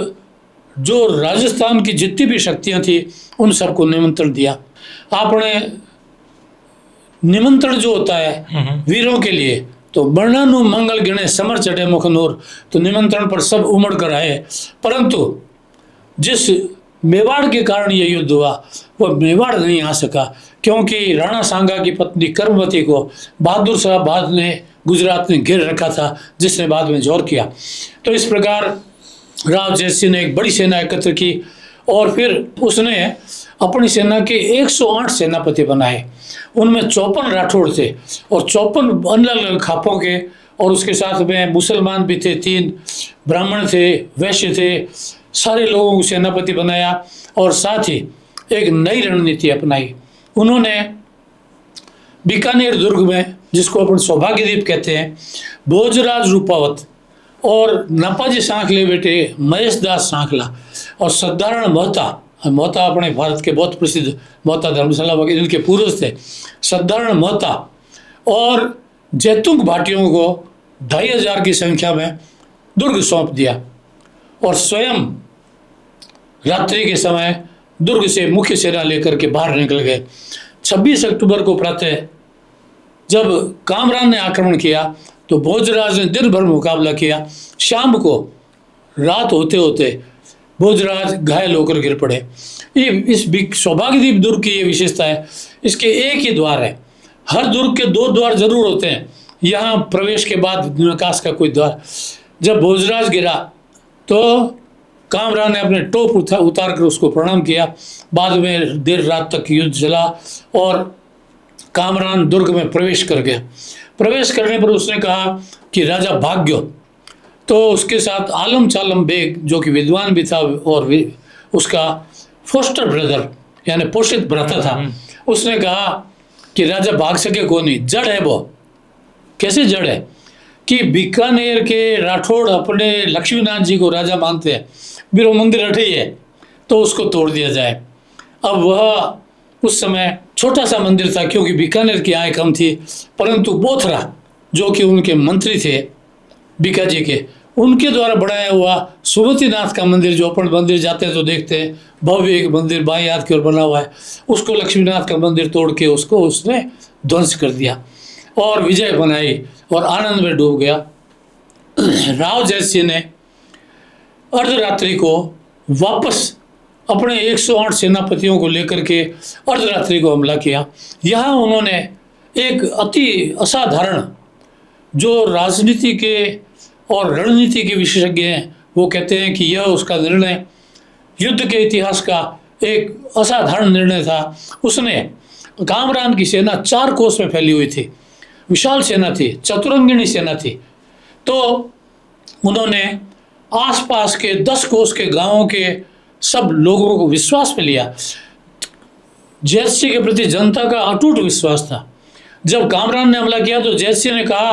जो राजस्थान की जितनी भी शक्तियां थी उन सबको निमंत्रण दिया। आपने निमंत्रण जो होता है वीरों के लिए, तो वर्णानु मंगल गिणे समर चढ़े मुखनूर, तो निमंत्रण पर सब उमड़ कर आए। परंतु जिस मेवाड़ के कारण यह युद्ध हुआ वह मेवाड़ नहीं आ सका, क्योंकि राणा सांगा की पत्नी कर्मवती को बहादुर शाह बाद ने गुजरात ने घेर रखा था, जिसने बाद में जोर किया। तो इस प्रकार राव जयसिंह ने एक बड़ी सेना एकत्र की, और फिर उसने अपनी सेना के 108 सेनापति बनाए। उनमें 54 राठौड़ थे और 54 अलग अलग खापों के, और उसके साथ में मुसलमान भी थे, 3 ब्राह्मण थे, वैश्य थे। सारे लोगों को सेनापति बनाया, और साथ ही एक नई रणनीति अपनाई। उन्होंने बीकानेर दुर्ग में, जिसको अपन सौभाग्यदीप कहते हैं, भोजराज रूपावत और नापाजी सांखले बेटे महेश दास सांखला और सदारण मोहता अपने भारत के बहुत प्रसिद्ध मोहता धर्मशाला वगैरह इनके पूर्वज थे, सदारण मोहता और जैतुंग भाटियों को 2500 की संख्या में दुर्ग सौंप दिया, और स्वयं रात्रि के समय दुर्ग से मुख्य सेना लेकर के बाहर निकल गए। 26 अक्टूबर को प्रातः जब कामरान ने आक्रमण किया तो भोजराज ने दिन भर मुकाबला किया। शाम को रात होते होते भोजराज घायल होकर गिर पड़े। ये इस सौभाग्यदीप दुर्ग की ये विशेषता है, इसके एक ही द्वार है। हर दुर्ग के 2 द्वार जरूर होते हैं, यहाँ प्रवेश के बाद निकास का कोई द्वार। जब भोजराज गिरा तो कामरान ने अपने टोप उतार कर उसको प्रणाम किया। बाद में देर रात तक युद्ध चला और कामरान दुर्ग में प्रवेश कर गया। प्रवेश करने पर उसने कहा कि राजा भाग गयो। तो उसके साथ आलम चालम बेग, जो कि विद्वान भी था और उसका फोस्टर ब्रदर यानी पोषित भ्राता था, उसने कहा कि राजा भाग सके को नहीं, जड़ है वो। कैसे जड़ है कि बीकानेर के राठौड़ अपने लक्ष्मीनाथ जी को राजा मानते हैं, बिरो मंदिर अठे ही है, तो उसको तोड़ दिया जाए। अब वह उस समय छोटा सा मंदिर था, क्योंकि बीकानेर की आय कम थी, परंतु बोथरा जो कि उनके मंत्री थे बीकाजी के, उनके द्वारा बनाया हुआ सुमतिनाथ का मंदिर, जो अपन मंदिर जाते हैं तो देखते हैं भव्य एक मंदिर बाएं हाथ की ओर बना हुआ है, उसको लक्ष्मीनाथ का मंदिर तोड़ के उसको उसने ध्वंस कर दिया और विजय बनाई और आनंद में डूब गया। राव जयसिंह ने अर्धरात्रि को वापस अपने 108 सेनापतियों को लेकर के अर्धरात्रि को हमला किया। यहाँ उन्होंने एक अति असाधारण, जो राजनीति के और रणनीति के विशेषज्ञ हैं वो कहते हैं कि यह उसका निर्णय युद्ध के इतिहास का एक असाधारण निर्णय था। उसने कामरान की सेना 4 कोस में फैली हुई थी, विशाल सेना थी, चतुरंगिणी सेना थी। तो उन्होंने आसपास के 10 कोस के गांवों के सब लोगों को विश्वास में लिया। जैतसी के प्रति जनता का अटूट विश्वास था। जब कामरान ने हमला किया तो जैतसी ने कहा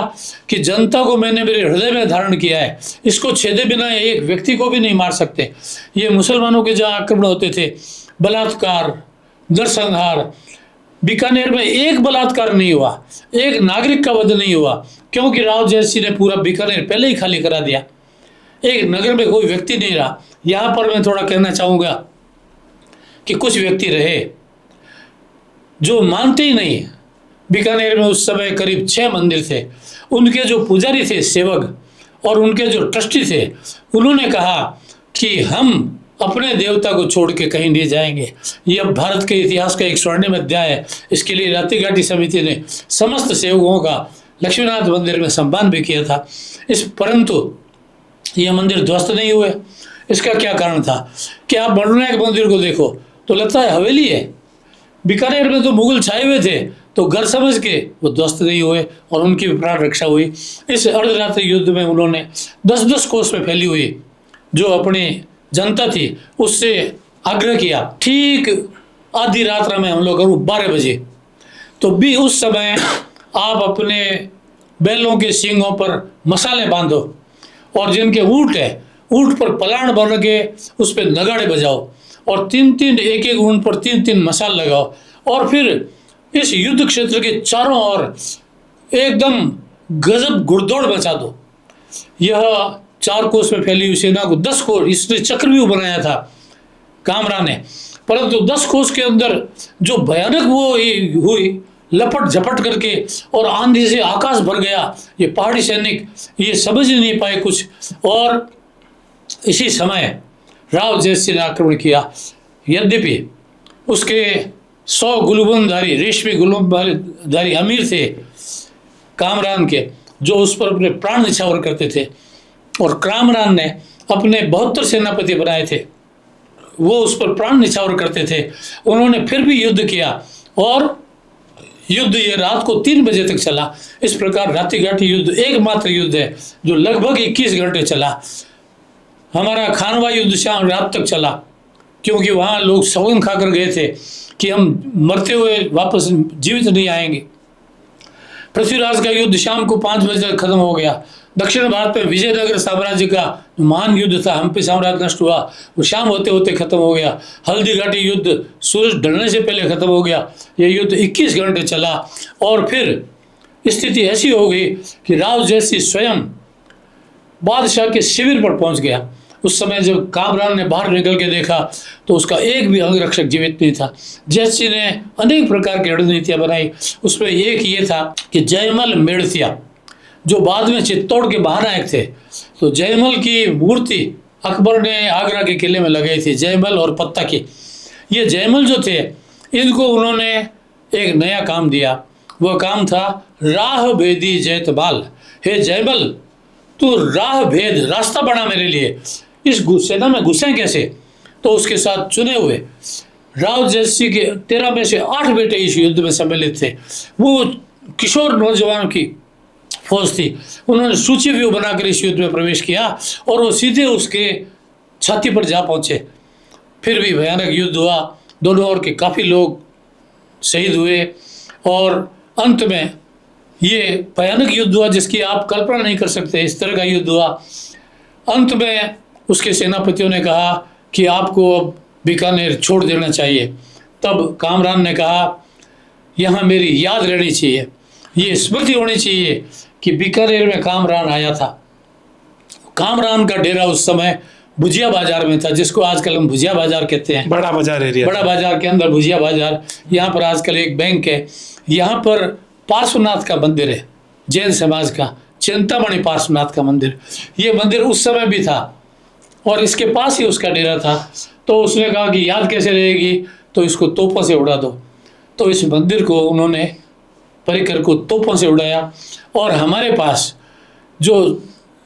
कि जनता को मैंने मेरे हृदय में धारण किया है, इसको छेदे बिना एक व्यक्ति को भी नहीं मार सकते। ये मुसलमानों के जहाँ आक्रमण होते थे, बलात्कार, नरसंहार, बीकानेर में एक बलात्कार नहीं हुआ, एक नागरिक का वध नहीं हुआ, क्योंकि राव जैतसी ने पूरा बीकानेर पहले ही खाली करा दिया। एक नगर में कोई व्यक्ति नहीं रहा। यहाँ पर मैं थोड़ा कहना चाहूँगा कि कुछ व्यक्ति रहे जो मानते ही नहीं। बीकानेर में उस समय करीब 6 मंदिर थे। उनके जो पुजारी थे, सेवक, और उनके जो ट्रस्टी थे, उन्होंने कहा कि हम अपने देवता को छोड़ के कहीं नहीं जाएंगे। यह भारत के इतिहास का एक स्वर्णिम अध्याय है। इसके लिए राती घाटी समिति ने समस्त सेवकों का लक्ष्मीनाथ मंदिर में सम्मान भी किया था। परंतु यह मंदिर ध्वस्त नहीं हुए। इसका क्या कारण था कि आप बड़नायक मंदिर को देखो तो लगता है हवेली है। बीकानेर में तो मुगल छाए हुए थे, तो घर समझ के वो ध्वस्त नहीं हुए और उनकी प्राण रक्षा हुई। इस अर्धरात्रि युद्ध में उन्होंने 10-10 कोस में फैली हुई जो अपनी जनता थी उससे आग्रह किया, ठीक आधी रात में हम लोग करूँ 12 बजे, तो भी उस समय आप अपने बैलों के सींगों पर मसाले बांधो और जिनके ऊँट है, ऊँट पर पलाण बन के उस पर नगाड़े बजाओ और 3-3 एक ऊँट पर 3-3 मसाल लगाओ और फिर इस युद्ध क्षेत्र के चारों ओर एकदम गजब घुड़दौड़ मचा दो। यह 4 कोस में फैली हुई सेना को 10 कोस, इसने चक्रव्यूह बनाया था कामरा ने, परंतु 10 कोस के अंदर जो भयानक वो हुई, लपट झपट करके और आंधी से आकाश भर गया। ये पहाड़ी सैनिक ये समझ ही नहीं पाए कुछ। और इसी समय राव जैतसी ने आक्रमण किया। यद्यपि उसके 100 गुलबंधारी, रेशमी गुलबंधारी अमीर थे कामरान के, जो उस पर अपने प्राण न्यौछावर करते थे, और कामरान ने अपने 72 सेनापति बनाए थे, वो उस पर प्राण न्यौछावर करते थे। उन्होंने फिर भी युद्ध किया और युद्ध ये रात को 3 बजे तक चला। इस प्रकार राती घाटी युद्ध एकमात्र युद्ध है जो लगभग 21 घंटे चला। हमारा खानवा युद्ध शाम रात तक चला, क्योंकि वहाँ लोग सौगंध खाकर गए थे कि हम मरते हुए वापस जीवित नहीं आएंगे। पृथ्वीराज का युद्ध शाम को 5 बजे तक खत्म हो गया। दक्षिण भारत में विजयनगर साम्राज्य का महान युद्ध था, हम्पी साम्राज्य नष्ट हुआ, वो शाम होते होते खत्म हो गया। हल्दी घाटी युद्ध सूरज ढलने से पहले खत्म हो गया। यह युद्ध 21 घंटे चला और फिर स्थिति ऐसी हो गई कि राव जैतसी स्वयं बादशाह के शिविर पर पहुंच गया। उस समय जब कामरान ने बाहर निकल के देखा तो उसका एक भी अंगरक्षक जीवित नहीं था। जैतसी ने अनेक प्रकार की रणनीतियां बनाई। उसमें एक ये था कि जयमल मेड़सिया, जो बाद में चित्तौड़ के महानायक थे, तो जयमल की मूर्ति अकबर ने आगरा के किले में लगाई थी, जयमल और पत्ता की। ये जयमल जो थे, इनको उन्होंने एक नया काम दिया। वह काम था राह भेदी जैतमाल। हे जयमल, तू राह भेद, रास्ता बना मेरे लिए, इस सेना में घुसें कैसे। तो उसके साथ चुने हुए राव जैतसी के 13 में से 8 बेटे इस युद्ध में सम्मिलित थे। वो किशोर नौजवानों की फौज थी। उन्होंने सूची व्यू बनाकर इस युद्ध में प्रवेश किया और वो सीधे उसके छाती पर जा पहुंचे। फिर भी भयानक युद्ध हुआ, दोनों ओर के काफ़ी लोग शहीद हुए और अंत में ये भयानक युद्ध हुआ जिसकी आप कल्पना नहीं कर सकते। इस तरह का युद्ध हुआ। अंत में उसके सेनापतियों ने कहा कि आपको अब बीकानेर छोड़ देना चाहिए। तब कामरान ने कहा, यहाँ मेरी याद रहनी चाहिए, ये स्मृति होनी चाहिए कि बीकानेर में कामरान आया था। कामरान का डेरा उस समय भुजिया बाजार में था, जिसको आजकल हम भुजिया बाजार कहते हैं। बड़ा बाजार एरिया, बड़ा बाजार के अंदर भुजिया बाजार। यहाँ पर आजकल एक बैंक है। यहाँ पर पार्श्वनाथ का मंदिर है, जैन समाज का, चिंतामणि पार्श्वनाथ का मंदिर। ये मंदिर उस समय भी था और इसके पास ही उसका डेरा था। तो उसने कहा कि याद कैसे रहेगी, तो इसको तोपों से उड़ा दो। तो इस मंदिर को उन्होंने परिकर को तोपों से उड़ाया। और हमारे पास जो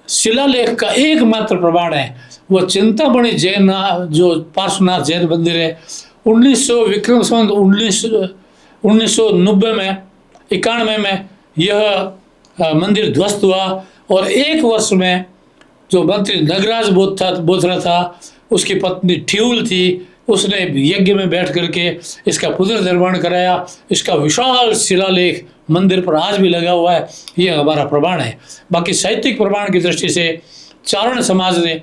शिलालेख का एकमात्र प्रमाण है वो चिंतामणि जैन जो पार्श्वनाथ जैन मंदिर है, 1900 विक्रम संवत 1990 में 91 में यह मंदिर ध्वस्त हुआ। और एक वर्ष में जो मंत्री नगराज बोथरा था, उसकी पत्नी ठियूल थी, उसने यज्ञ में बैठ करके इसका पुनर्निर्माण कराया। इसका विशाल शिलालेख मंदिर पर आज भी लगा हुआ है, यह हमारा प्रमाण है। बाकी साहित्यिक प्रमाण की दृष्टि से चारण समाज ने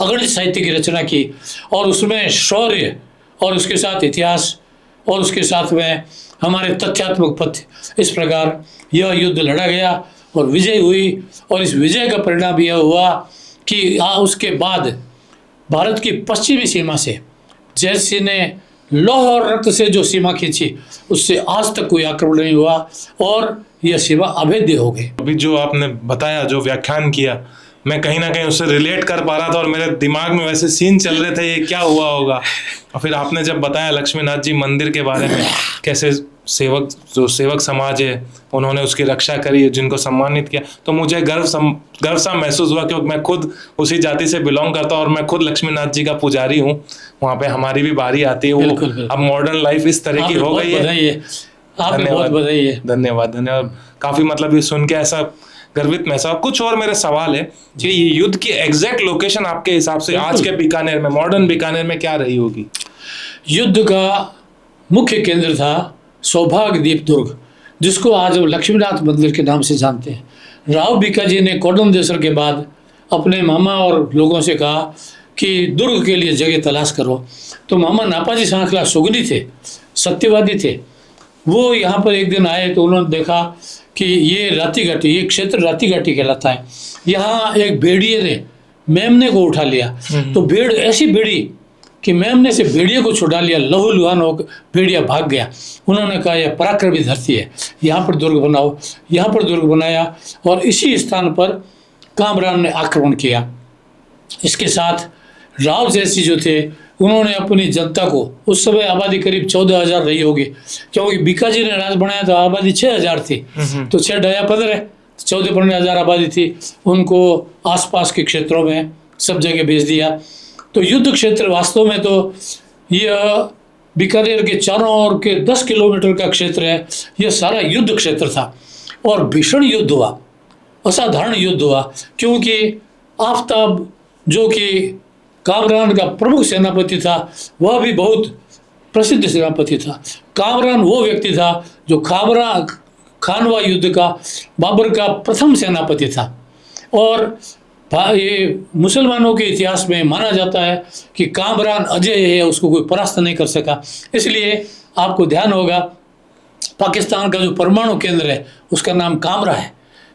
अगणित साहित्य की रचना की, और उसमें शौर्य और उसके साथ इतिहास और उसके साथ में हमारे तथ्यात्मक पथ, इस प्रकार यह युद्ध लड़ा गया और विजय हुई। और इस विजय का परिणाम यह हुआ कि उसके बाद भारत की पश्चिमी सीमा से जैन सिंह ने लौह और रक्त से जो सीमा खींची, उससे आज तक कोई आक्रमण नहीं हुआ और यह सीमा अभेद्य हो गई। अभी जो आपने बताया, जो व्याख्यान किया, मैं कहीं ना कहीं उससे रिलेट कर पा रहा था और मेरे दिमाग में वैसे सीन चल रहे थे, ये क्या हुआ होगा। और फिर आपने जब बताया लक्ष्मीनाथ जी मंदिर के बारे में, कैसे सेवक समाज है उन्होंने उसकी रक्षा करी, जिनको सम्मानित किया, तो मुझे गर्व सा महसूस हुआ, क्योंकि मैं खुद उसी जाति से बिलोंग करता हूँ और मैं खुद लक्ष्मीनाथ जी का पुजारी हूँ। वहाँ पे हमारी भी बारी आती है। वो अब मॉडर्न लाइफ इस तरह की हो गई है। धन्यवाद। धन्यवाद। काफी मतलब ये सुन के ऐसा गर्वित महसूस। कुछ और मेरे सवाल है कि ये युद्ध की एग्जैक्ट लोकेशन आपके हिसाब से आज के बीकानेर में, मॉडर्न बीकानेर में क्या रही होगी? युद्ध का मुख्य केंद्र था सौभाग्यदीप दुर्ग, जिसको आज हम लक्ष्मीनाथ मंदिर के नाम से जानते हैं। राव बीकाजी ने कोडमदेसर के बाद अपने मामा और लोगों से कहा कि दुर्ग के लिए जगह तलाश करो। तो मामा नापाजी सांखला सुगनी थे, सत्यवादी थे। वो यहाँ पर एक दिन आए तो उन्होंने देखा कि ये राती घाटी, ये क्षेत्र राती घाटी कहलाता है। यहाँ एक भेड़िए ने मेमने को उठा लिया। तो भेड़ ऐसी भिड़ी कि मेमने से भेड़िए को छुड़ा लिया, लहू लुहान होकर भेड़िया भाग गया। उन्होंने कहा यह पराक्रमी धरती है, यहाँ पर दुर्ग बनाओ। यहाँ पर दुर्ग बनाया और इसी स्थान पर कामरान ने आक्रमण किया। इसके साथ राव जैसी जो थे, उन्होंने अपनी जनता को, उस समय आबादी करीब 14,000 रही होगी, क्योंकि बीकाजी ने राज बनाया तो आबादी 6,000 थी। तो 6 ढाया 15, 14-15,000 आबादी थी। उनको आसपास के क्षेत्रों में सब जगह भेज दिया। तो युद्ध क्षेत्र वास्तव में तो यह बीकानेर के चारों ओर के 10 किलोमीटर का क्षेत्र है। यह सारा युद्ध क्षेत्र था और भीषण युद्ध हुआ, असाधारण युद्ध हुआ, क्योंकि आफ्ताब जो कि कामरान का प्रमुख सेनापति था, वह भी बहुत प्रसिद्ध सेनापति था। कामरान वो व्यक्ति था जो खानवा युद्ध का बाबर का प्रथम सेनापति था। और ये मुसलमानों के इतिहास में माना जाता है कि कामरान अजय है, उसको कोई परास्त नहीं कर सका। इसलिए आपको ध्यान होगा, पाकिस्तान का जो परमाणु केंद्र है उसका नाम कामरा है,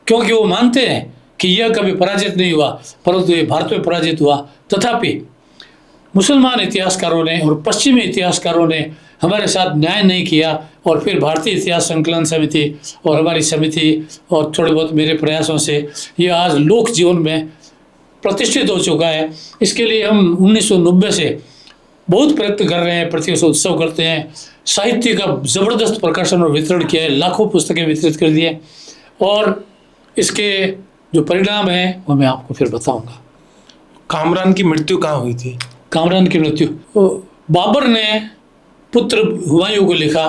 क्योंकि वो मानते हैं कि यह कभी पराजित नहीं हुआ, परंतु ये भारत में पराजित हुआ। तथापि मुसलमान इतिहासकारों ने और पश्चिमी इतिहासकारों ने हमारे साथ न्याय नहीं किया। और फिर भारतीय इतिहास संकलन समिति और हमारी समिति और थोड़े बहुत मेरे प्रयासों से यह आज लोक जीवन में प्रतिष्ठित हो चुका है। इसके लिए हम 1990 से बहुत प्रयत्न कर रहे हैं, प्रतिवर्ष उत्सव करते हैं, साहित्य का ज़बरदस्त प्रकाशन और वितरण किया है, लाखों पुस्तकें वितरित कर दी हैं। और इसके जो परिणाम है वो मैं आपको फिर बताऊंगा। कामरान की मृत्यु कहाँ हुई थी? कामरान की मृत्यु, बाबर ने पुत्र हुमायूं को लिखा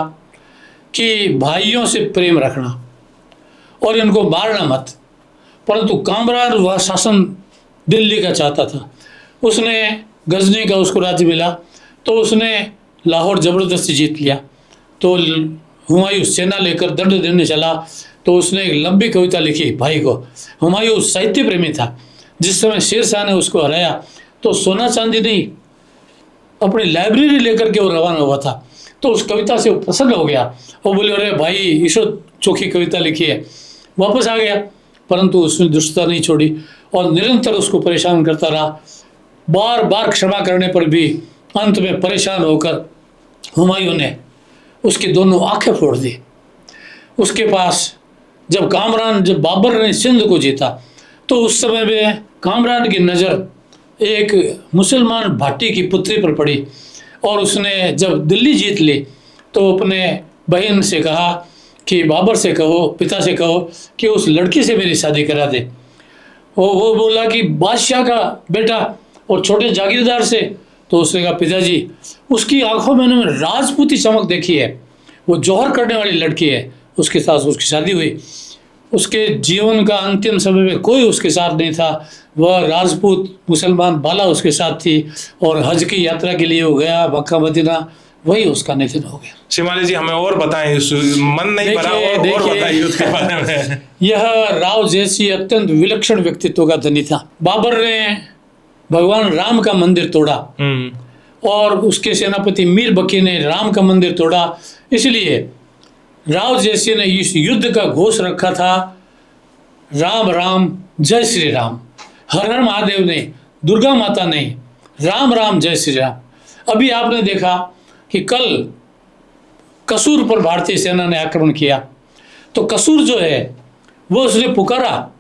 कि भाइयों से प्रेम रखना और इनको मारना मत। परंतु कामरान वह शासन दिल्ली का चाहता था। उसने गजनी का उसको राज्य मिला तो उसने लाहौर ज़बरदस्ती जीत लिया। तो हुमायूं सेना लेकर दंड देने चला तो उसने एक लंबी कविता लिखी भाई को। हुमायूं साहित्य प्रेमी था। जिस समय शेर शाह ने उसको हराया तो सोना चांदी नहीं, अपनी लाइब्रेरी लेकर के वो रवाना हुआ था। तो उस कविता से वो प्रसन्न हो गया और बोले अरे भाई ईश्वर चोखी कविता लिखी है। वापस आ गया, परंतु उसने दुष्टता नहीं छोड़ी और निरंतर उसको परेशान करता रहा। बार बार क्षमा करने पर भी अंत में परेशान होकर हुमायूं ने उसकी दोनों आंखें फोड़ दी। उसके पास जब बाबर ने सिंध को जीता तो उस समय में कामरान की नज़र एक मुसलमान भाटी की पुत्री पर पड़ी और उसने जब दिल्ली जीत ली तो अपने बहन से कहा कि बाबर से कहो, पिता से कहो कि उस लड़की से मेरी शादी करा दे। वो बोला कि बादशाह का बेटा और छोटे जागीरदार से। तो उसने कहा पिताजी, उसकी आंखों में मैंने राजपूती चमक देखी है, वो जौहर करने वाली लड़की है, उसके साथ उसकी शादी हुई। उसके जीवन का अंतिम समय में कोई उसके साथ नहीं था, वह राजपूत मुसलमान बाला उसके साथ थी और हज की यात्रा के लिए वो गया मक्का मदीना, वही उसका निधन हो गया। शिमाली जी हमें और बताएं, मन नहीं भरा, और बताइए उसके बारे में। यह राव जैसी अत्यंत विलक्षण व्यक्तित्व का धनी था। बाबर ने भगवान राम का मंदिर तोड़ा और उसके सेनापति मीर बकी ने राम का मंदिर तोड़ा। इसलिए राव जैसी ने इस युद्ध का घोष रखा था, राम राम जय श्री राम। हर हर महादेव ने, दुर्गा माता ने, राम राम जय श्री राम। अभी आपने देखा कि कल कसूर पर भारतीय सेना ने आक्रमण किया, तो कसूर जो है वो उसने पुकारा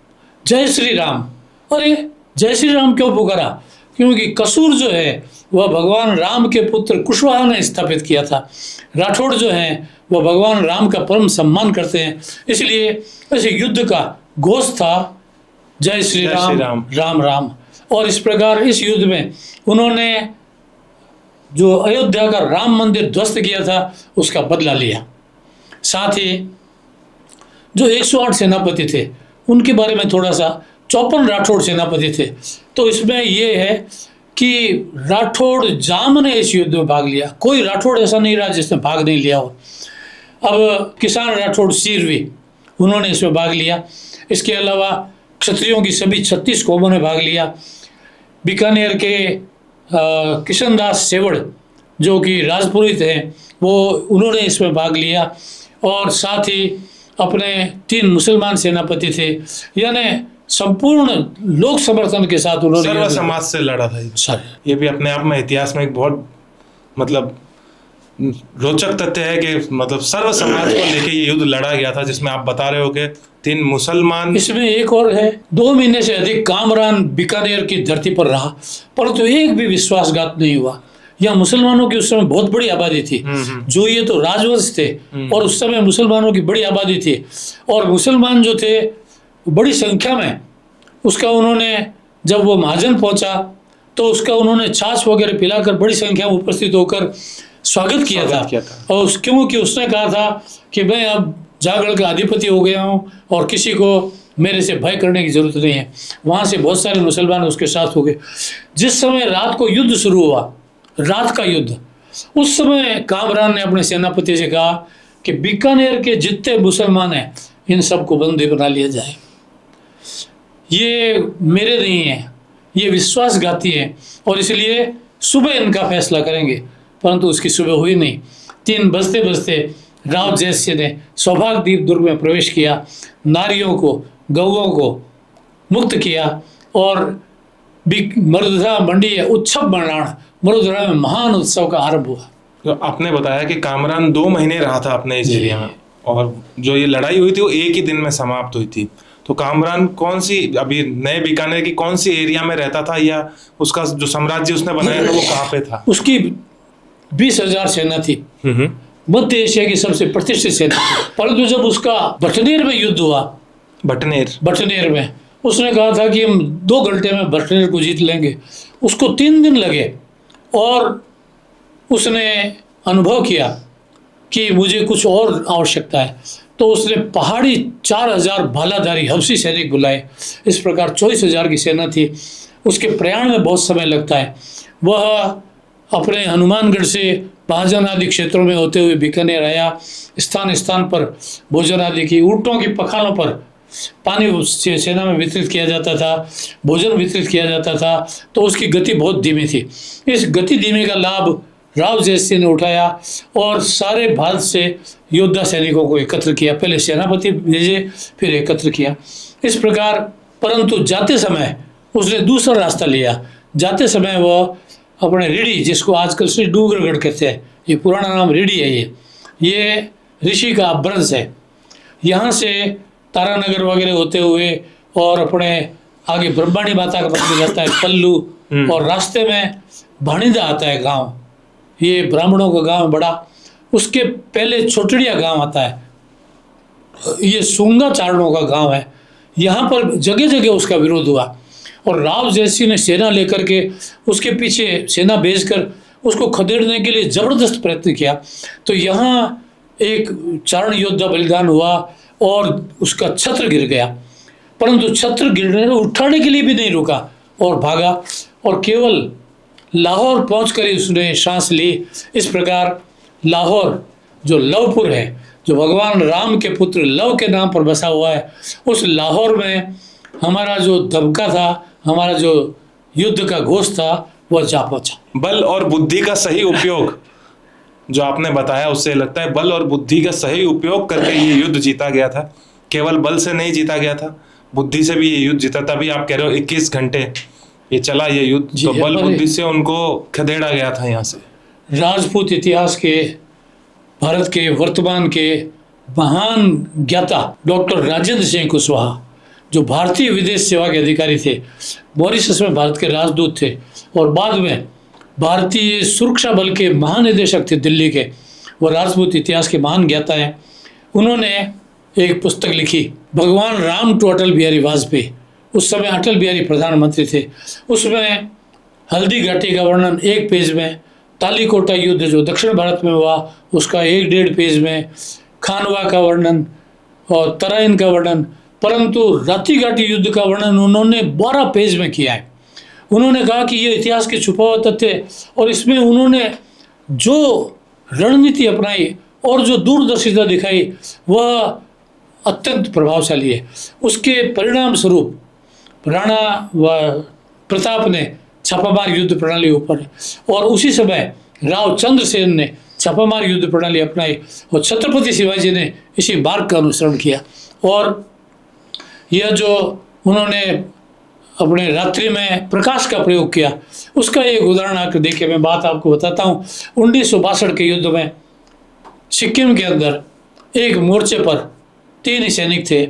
जय श्री राम। अरे जय श्री राम क्यों पुकारा? क्योंकि कसूर जो है वह भगवान राम के पुत्र कुशवाहा ने स्थापित किया था। राठौड़ जो हैं वह भगवान राम का परम सम्मान करते हैं, इसलिए इस युद्ध का घोष था जय श्री राम, राम राम। और इस प्रकार इस युद्ध में उन्होंने जो अयोध्या का राम मंदिर ध्वस्त किया था उसका बदला लिया। साथ ही जो 108 सेनापति थे उनके बारे में थोड़ा सा, 54 राठौड़ सेनापति थे। तो इसमें ये है कि राठौड़ जाम ने इस युद्ध में भाग लिया, कोई राठौड़ ऐसा नहीं रहा जिसने भाग नहीं लिया हो। अब किसान राठौड़ सीरवी, उन्होंने इसमें भाग लिया। इसके अलावा क्षत्रियों की सभी 36 कौमों ने भाग लिया। बीकानेर के किशनदास सेवड़ जो कि राजपुरोहित हैं, वो उन्होंने इसमें भाग लिया। और साथ ही अपने 3 मुसलमान सेनापति थे, यानी संपूर्ण लोक समर्थन के साथ उन्होंने सर्व समाज से लड़ा था सर। ये भी अपने आप में इतिहास में एक बहुत मतलब रोचक तथ्य है कि मतलब सर्व समाज को लेके ये युद्ध लड़ा गया था, जिसमें आप बता रहे हो कि 3 मुसलमान। इसमें एक और है, 2 महीने से अधिक कामरान बीकानेर की धरती पर रहा, परंतु एक भी विश्वासघात नहीं हुआ। यहाँ मुसलमानों की उस समय बहुत बड़ी आबादी थी, जो ये तो राजवंश थे और उस समय मुसलमानों की बड़ी आबादी थी। और मुसलमान जो थे बड़ी संख्या में, उसका उन्होंने जब वो महाजन पहुंचा तो उसका उन्होंने छाछ वगैरह पिलाकर बड़ी संख्या में उपस्थित होकर स्वागत किया था। और क्योंकि उसने कहा था कि मैं अब जागड़ का अधिपति हो गया हूँ और किसी को मेरे से भय करने की जरूरत नहीं है। वहाँ से बहुत सारे मुसलमान उसके साथ हो गए। जिस समय रात को युद्ध शुरू हुआ, रात का युद्ध, उस समय कामरान ने अपने सेनापति से कहा कि बीकानेर के जितने मुसलमान हैं इन सबको बंदी बना लिया जाए। ये मेरे नहीं हैं, ये विश्वासघाती हैं और इसलिए सुबह इनका फैसला करेंगे। परंतु उसकी सुबह हुई नहीं। 3 बजते बजते राव जैस्य ने सौभाग्यदीप दुर्ग में प्रवेश किया, नारियों को, गौओं को मुक्त किया और मरुधरा मंडी उत्सव मनाण, मरुधरा में महान उत्सव का आरंभ हुआ। तो आपने बताया कि कामरान 2 महीने रहा था अपने इस एरिया में और जो ये लड़ाई हुई थी वो एक ही दिन में समाप्त हुई थी। तो कामरान कौन सी, अभी नए बीकानेर की कौन सी एरिया में रहता था, या उसका जो साम्राज्य उसने बनाया था वो कहाँ पे था? उसकी 20,000 सेना थी, मध्य एशिया की सबसे प्रतिष्ठित सेना थी। परंतु जब उसका बटनेर में युद्ध हुआ, बटनेर में उसने कहा था कि हम 2 घंटे में बटनेर को जीत लेंगे। उसको 3 दिन लगे और उसने अनुभव किया कि मुझे कुछ और आवश्यकता है, तो उसने पहाड़ी 4,000 भालाधारी हबशी सैनिक बुलाए। इस प्रकार 24,000 की सेना थी। उसके प्रयाण में बहुत समय लगता है। वह अपने हनुमानगढ़ से महाजन आदि क्षेत्रों में होते हुए बीकानेर आया। स्थान स्थान पर भोजन आदि की, ऊँटों की पखालों पर पानी सेना में वितरित किया जाता था, भोजन वितरित किया जाता था। तो उसकी गति बहुत धीमी थी। इस गति धीमे का लाभ राव जैस्य ने उठाया और सारे भारत से योद्धा सैनिकों को एकत्र किया। पहले सेनापति भेजे, फिर एकत्र किया। इस प्रकार, परंतु जाते समय उसने दूसरा रास्ता लिया। जाते समय वह अपने रीढ़ी, जिसको आजकल श्री डूंगरगढ़ कहते हैं, ये पुराना नाम रीढ़ी है, ये ऋषि का अपभ्रंश है। यहाँ से तारानगर वगैरह होते हुए और अपने आगे ब्रह्माणी माता का मंदिर जाता है, पल्लू और रास्ते में भाणिदा आता है गांव, ये ब्राह्मणों का गांव है बड़ा, उसके पहले छोटड़िया गांव आता है, ये सूंगा चारणों का गांव है। यहाँ पर जगह जगह उसका विरोध हुआ और राव जयसिंह ने सेना लेकर के उसके पीछे सेना भेजकर उसको खदेड़ने के लिए जबरदस्त प्रयत्न किया। तो यहाँ एक चारण योद्धा बलिदान हुआ और उसका छत्र गिर गया, परंतु छत्र गिरने उठाने के लिए भी नहीं रुका और भागा और केवल लाहौर पहुंचकर ही उसने सांस ली। इस प्रकार लाहौर जो लवपुर है, जो भगवान राम के पुत्र लव के नाम पर बसा हुआ है, उस लाहौर में हमारा जो दबका था, हमारा जो युद्ध का घोष था, वह जा पहुंचा। बल और बुद्धि का सही उपयोग जो आपने बताया, उससे लगता है बल और बुद्धि का सही उपयोग करके ये युद्ध जीता गया था। केवल बल से नहीं जीता गया था, बुद्धि से भी ये युद्ध जीता। तभी आप कह रहे हो 21 घंटे ये चला ये युद्ध, तो बल बुद्धि से उनको खदेड़ा गया था यहाँ से। राजपूत इतिहास के, भारत के वर्तमान के महान ज्ञाता डॉक्टर राजेंद्र सिंह कुशवाहा, जो भारतीय विदेश सेवा के अधिकारी थे, मॉरिशस में भारत के राजदूत थे और बाद में भारतीय सुरक्षा बल के महानिदेशक थे दिल्ली के, वो राजपूत इतिहास के महान ज्ञाता हैं। उन्होंने एक पुस्तक लिखी, भगवान राम टू अटल बिहारी वाजपेयी। उस समय अटल बिहारी प्रधानमंत्री थे। उसमें हल्दी घाटी का वर्णन 1 पेज में, तालीकोटा युद्ध जो दक्षिण भारत में हुआ उसका 1-1.5 पेज में, खानवा का वर्णन और तराइन का वर्णन, परंतु राती घाटी युद्ध का वर्णन उन्होंने 12 पेज में किया है। उन्होंने कहा कि ये इतिहास के छुपा हुआ तथ्य है और इसमें उन्होंने जो रणनीति अपनाई और जो दूरदर्शिता दिखाई वह अत्यंत प्रभावशाली है। उसके परिणाम स्वरूप राणा व प्रताप ने छापामार युद्ध प्रणाली ऊपर और उसी समय राव चंद्रसेन ने छापामार युद्ध प्रणाली अपनाई और छत्रपति शिवाजी ने इसी मार्ग का अनुसरण किया। और यह जो उन्होंने अपने रात्रि में प्रकाश का प्रयोग किया, उसका एक उदाहरण आकर देखिए, मैं बात आपको बताता हूँ। 1962 के युद्ध में सिक्किम के अंदर एक मोर्चे पर 3 ही सैनिक थे,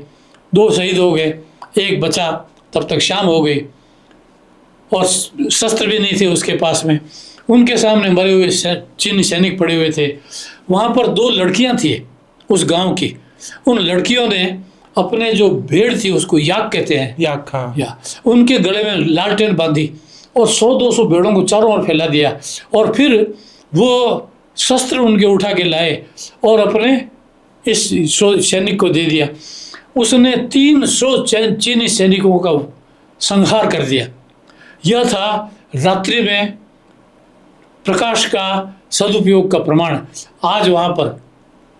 2 शहीद हो गए, 1 बचा। तब तक शाम हो गई और शस्त्र भी नहीं थे उसके पास में। उनके सामने मरे हुए चीनी सैनिक पड़े हुए थे। वहाँ पर 2 लड़कियाँ थी उस गांव की। उन लड़कियों ने अपने जो भेड़ थी, उसको याक कहते हैं, याक, हाँ, या उनके गले में लालटेन बांधी और 100-200 भेड़ों को चारों ओर फैला दिया और फिर वो शस्त्र उनके उठा के लाए और अपने इस सैनिक को दे दिया। उसने 300 चीनी सैनिकों का संहार कर दिया। यह था रात्रि में प्रकाश का सदुपयोग का प्रमाण। आज वहाँ पर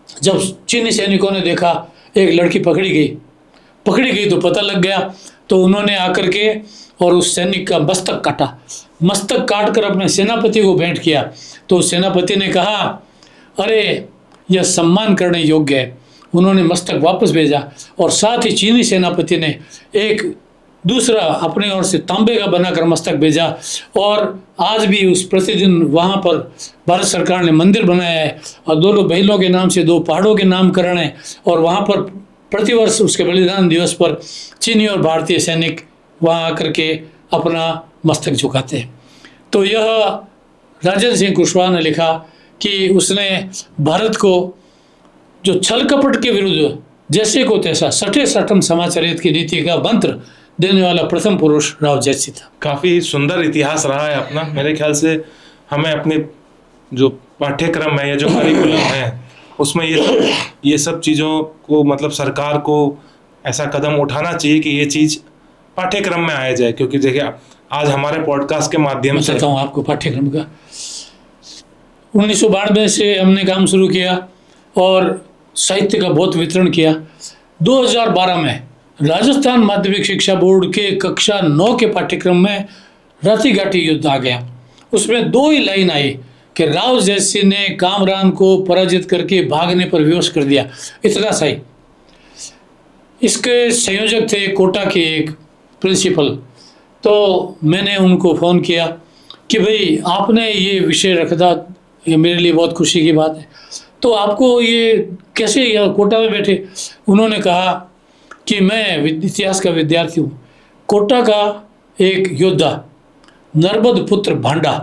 जब चीनी सैनिकों ने देखा एक लड़की पकड़ी गई तो पता लग गया, तो उन्होंने आकर के और उस सैनिक का मस्तक काटा। मस्तक काट कर अपने सेनापति को भेंट किया तो सेनापति ने कहा, अरे यह सम्मान करने योग्य है। उन्होंने मस्तक वापस भेजा और साथ ही चीनी सेनापति ने एक दूसरा अपने ओर से तांबे का बनाकर मस्तक भेजा। और आज भी उस प्रतिदिन वहाँ पर भारत सरकार ने मंदिर बनाया है और दोनों बहनों के नाम से 2 पहाड़ों के नामकरण है और वहाँ पर प्रतिवर्ष उसके बलिदान दिवस पर चीनी और भारतीय सैनिक वहाँ आकर के अपना मस्तक झुकाते हैं। तो यह राजेंद्र सिंह कुशवाहा ने लिखा कि उसने भारत को जो छल कपट के विरुद्ध जैसे को तैसा सठे सठम समाचरित की नीति का मंत्र देने वाला प्रथम पुरुष राव जयसिंह था। काफ़ी सुंदर इतिहास रहा है अपना। मेरे ख्याल से हमें अपने जो पाठ्यक्रम है या जो करिकुलम है उसमें ये सब चीज़ों को, मतलब सरकार को ऐसा कदम उठाना चाहिए कि ये चीज़ पाठ्यक्रम में आया जाए। क्योंकि देखिए आज हमारे पॉडकास्ट के माध्यम से बताता हूँ आपको पाठ्यक्रम का। 1992 से हमने काम शुरू किया और साहित्य का बहुत वितरण किया। 2012 में राजस्थान माध्यमिक शिक्षा बोर्ड के कक्षा 9 के पाठ्यक्रम में राती घाटी युद्ध आ गया। उसमें 2 ही लाइन आई कि राव जयसिंह ने कामरान को पराजित करके भागने पर विवश कर दिया, इतना सही। इसके संयोजक थे कोटा के एक प्रिंसिपल। तो मैंने उनको फ़ोन किया कि भाई आपने ये विषय रखा, ये मेरे लिए बहुत खुशी की बात है, तो आपको ये कैसे यहाँ कोटा में बैठे? उन्होंने कहा कि मैं इतिहास का विद्यार्थी हूँ। कोटा का एक योद्धा नर्मद पुत्र भांडा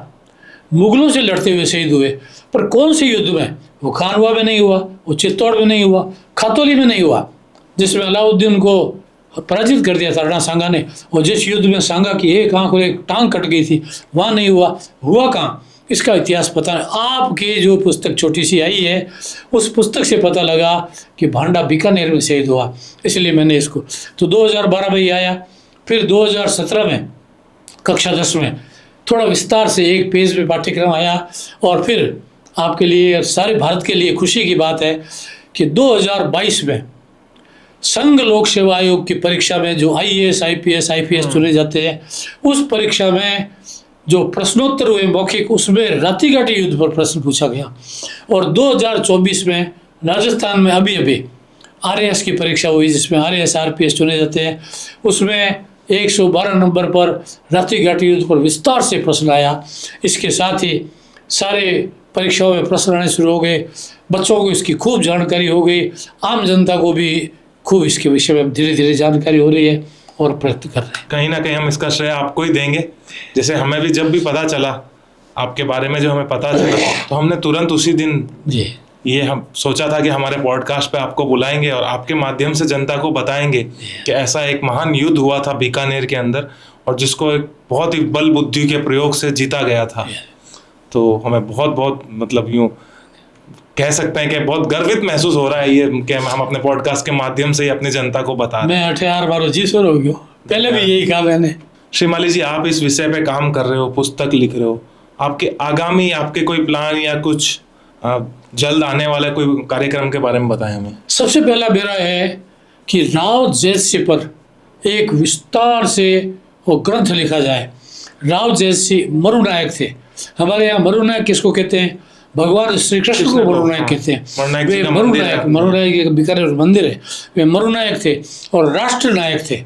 मुगलों से लड़ते हुए शहीद हुए। पर कौन से युद्ध में? वो खानवा में नहीं हुआ, वो चित्तौड़ में नहीं हुआ, खातौली में नहीं हुआ, जिसमें अलाउद्दीन को पराजित कर दिया था राणा सांगा ने, और जिस युद्ध में सांगा की एक आंख और एक टांग कट गई थी, वहाँ नहीं हुआ। हुआ कहाँ? इसका इतिहास पता नहीं। आपकी जो पुस्तक छोटी सी आई है, उस पुस्तक से पता लगा कि भांडा बीकानेर में शहीद हुआ, इसलिए मैंने इसको तो 2012 में ही आया। फिर 2017 में कक्षा 10 में थोड़ा विस्तार से एक पेज पे पाठ्यक्रम आया। और फिर आपके लिए, सारे भारत के लिए खुशी की बात है कि 2022 में संघ लोक सेवा आयोग की परीक्षा में जो IAS, IPS, IPS चुने जाते हैं, उस परीक्षा में जो प्रश्नोत्तर हुए मौखिक, उसमें रातिघाटी युद्ध पर प्रश्न पूछा गया। और 2024 में राजस्थान में अभी RAS की परीक्षा हुई, जिसमें RAS, RPS चुने जाते हैं, उसमें 112 नंबर पर रातिघाटी युद्ध पर विस्तार से प्रश्न आया। इसके साथ ही सारे परीक्षाओं में प्रश्न आने शुरू हो गए, बच्चों को इसकी खूब जानकारी हो गई, आम जनता को भी खूब इसके विषय में धीरे धीरे जानकारी हो रही है और प्रयत्न कर रहे हैं। कहीं ना कहीं हम इसका श्रेय आपको ही देंगे। जैसे हमें भी जब भी पता चला आपके बारे में, जो हमें पता चला, तो हमने तुरंत उसी दिन जी ये हम सोचा था कि हमारे पॉडकास्ट पे आपको बुलाएंगे और आपके माध्यम से जनता को बताएंगे कि ऐसा एक महान युद्ध हुआ था बीकानेर के अंदर, और जिसको एक बहुत ही बल बुद्धि के प्रयोग से जीता गया था। तो हमें बहुत बहुत मतलब यूँ कह सकते हैं कि बहुत गर्वित महसूस हो रहा है ये कि हम अपने पॉडकास्ट के माध्यम से ही अपनी जनता को बता रहे हैं। मैं 18 बार जी सर हो गया, पहले भी यही कहा मैंने। श्रीमाली जी, आप इस विषय पे काम कर रहे हो, पुस्तक लिख रहे हो, आपके आगामी आपके कोई प्लान या कुछ जल्द आने वाला कोई कार्यक्रम के बारे में बताएं हमें। सबसे पहला मेरा है कि राव जयसी पर एक विस्तार से वो ग्रंथ लिखा जाए। राव जयसी मरुनायक थे, हमारे यहाँ मरुनायक किसको कहते हैं? भगवान श्री कृष्ण को मरुनायक कहते हैं। वे मरुनायक बीकानेर मंदिर है, वे मरुनायक थे और राष्ट्र नायक थे।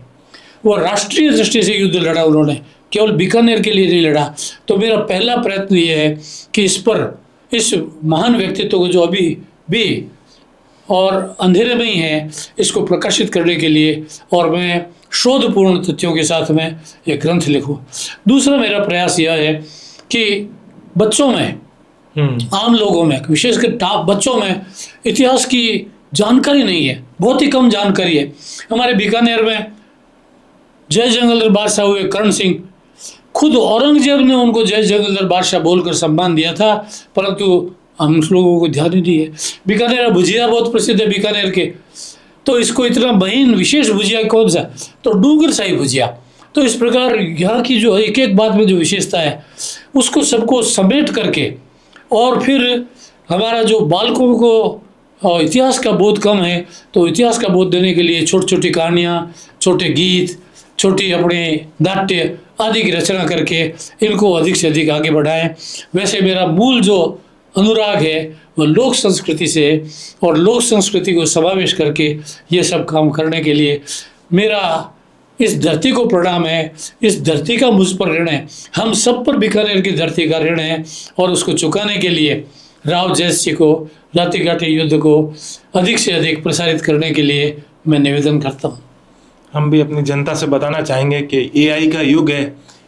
वो राष्ट्रीय दृष्टि से युद्ध लड़ा उन्होंने, केवल बीकानेर के लिए नहीं लड़ा। तो मेरा पहला प्रयत्न ये है कि इस पर, इस महान व्यक्तित्व को जो अभी भी और अंधेरे में ही है, इसको प्रकाशित करने के लिए, और मैं शोधपूर्ण तथ्यों के साथ में एक ग्रंथ लिखूं। दूसरा मेरा प्रयास यह है कि बच्चों में, आम लोगों में, विशेषकर बच्चों में इतिहास की जानकारी नहीं है, बहुत ही कम जानकारी है। हमारे बीकानेर में जय जंगल बादशाह हुए करण सिंह, खुद औरंगजेब ने उनको जय जंगल बादशाह बोलकर सम्मान दिया था, परंतु हम लोगों को ध्यान ही नहीं है। बीकानेर भुजिया बहुत प्रसिद्ध है बीकानेर के, तो इसको इतना महीन विशेष भुजिया कौन सा? तो डूंगर शाही भुजिया। तो इस प्रकार यहाँ की जो एक एक बात में जो विशेषता है, उसको सबको समेट करके, और फिर हमारा जो बालकों को इतिहास का बोध कम है, तो इतिहास का बोध देने के लिए छोटी छोटी कहानियाँ, छोटे गीत, छोटी अपने नाट्य आदि की रचना करके इनको अधिक से अधिक आगे बढ़ाएं। वैसे मेरा मूल जो अनुराग है वह लोक संस्कृति से, और लोक संस्कृति को समावेश करके ये सब काम करने के लिए मेरा इस धरती को प्रणाम है। इस धरती का मुझ पर ऋण है, हम सब पर बीकानेर की धरती का ऋण है, और उसको चुकाने के लिए राव जयसी को, रातिघाटी युद्ध को अधिक से अधिक प्रसारित करने के लिए मैं निवेदन करता हूँ। हम भी अपनी जनता से बताना चाहेंगे कि AI का युग है।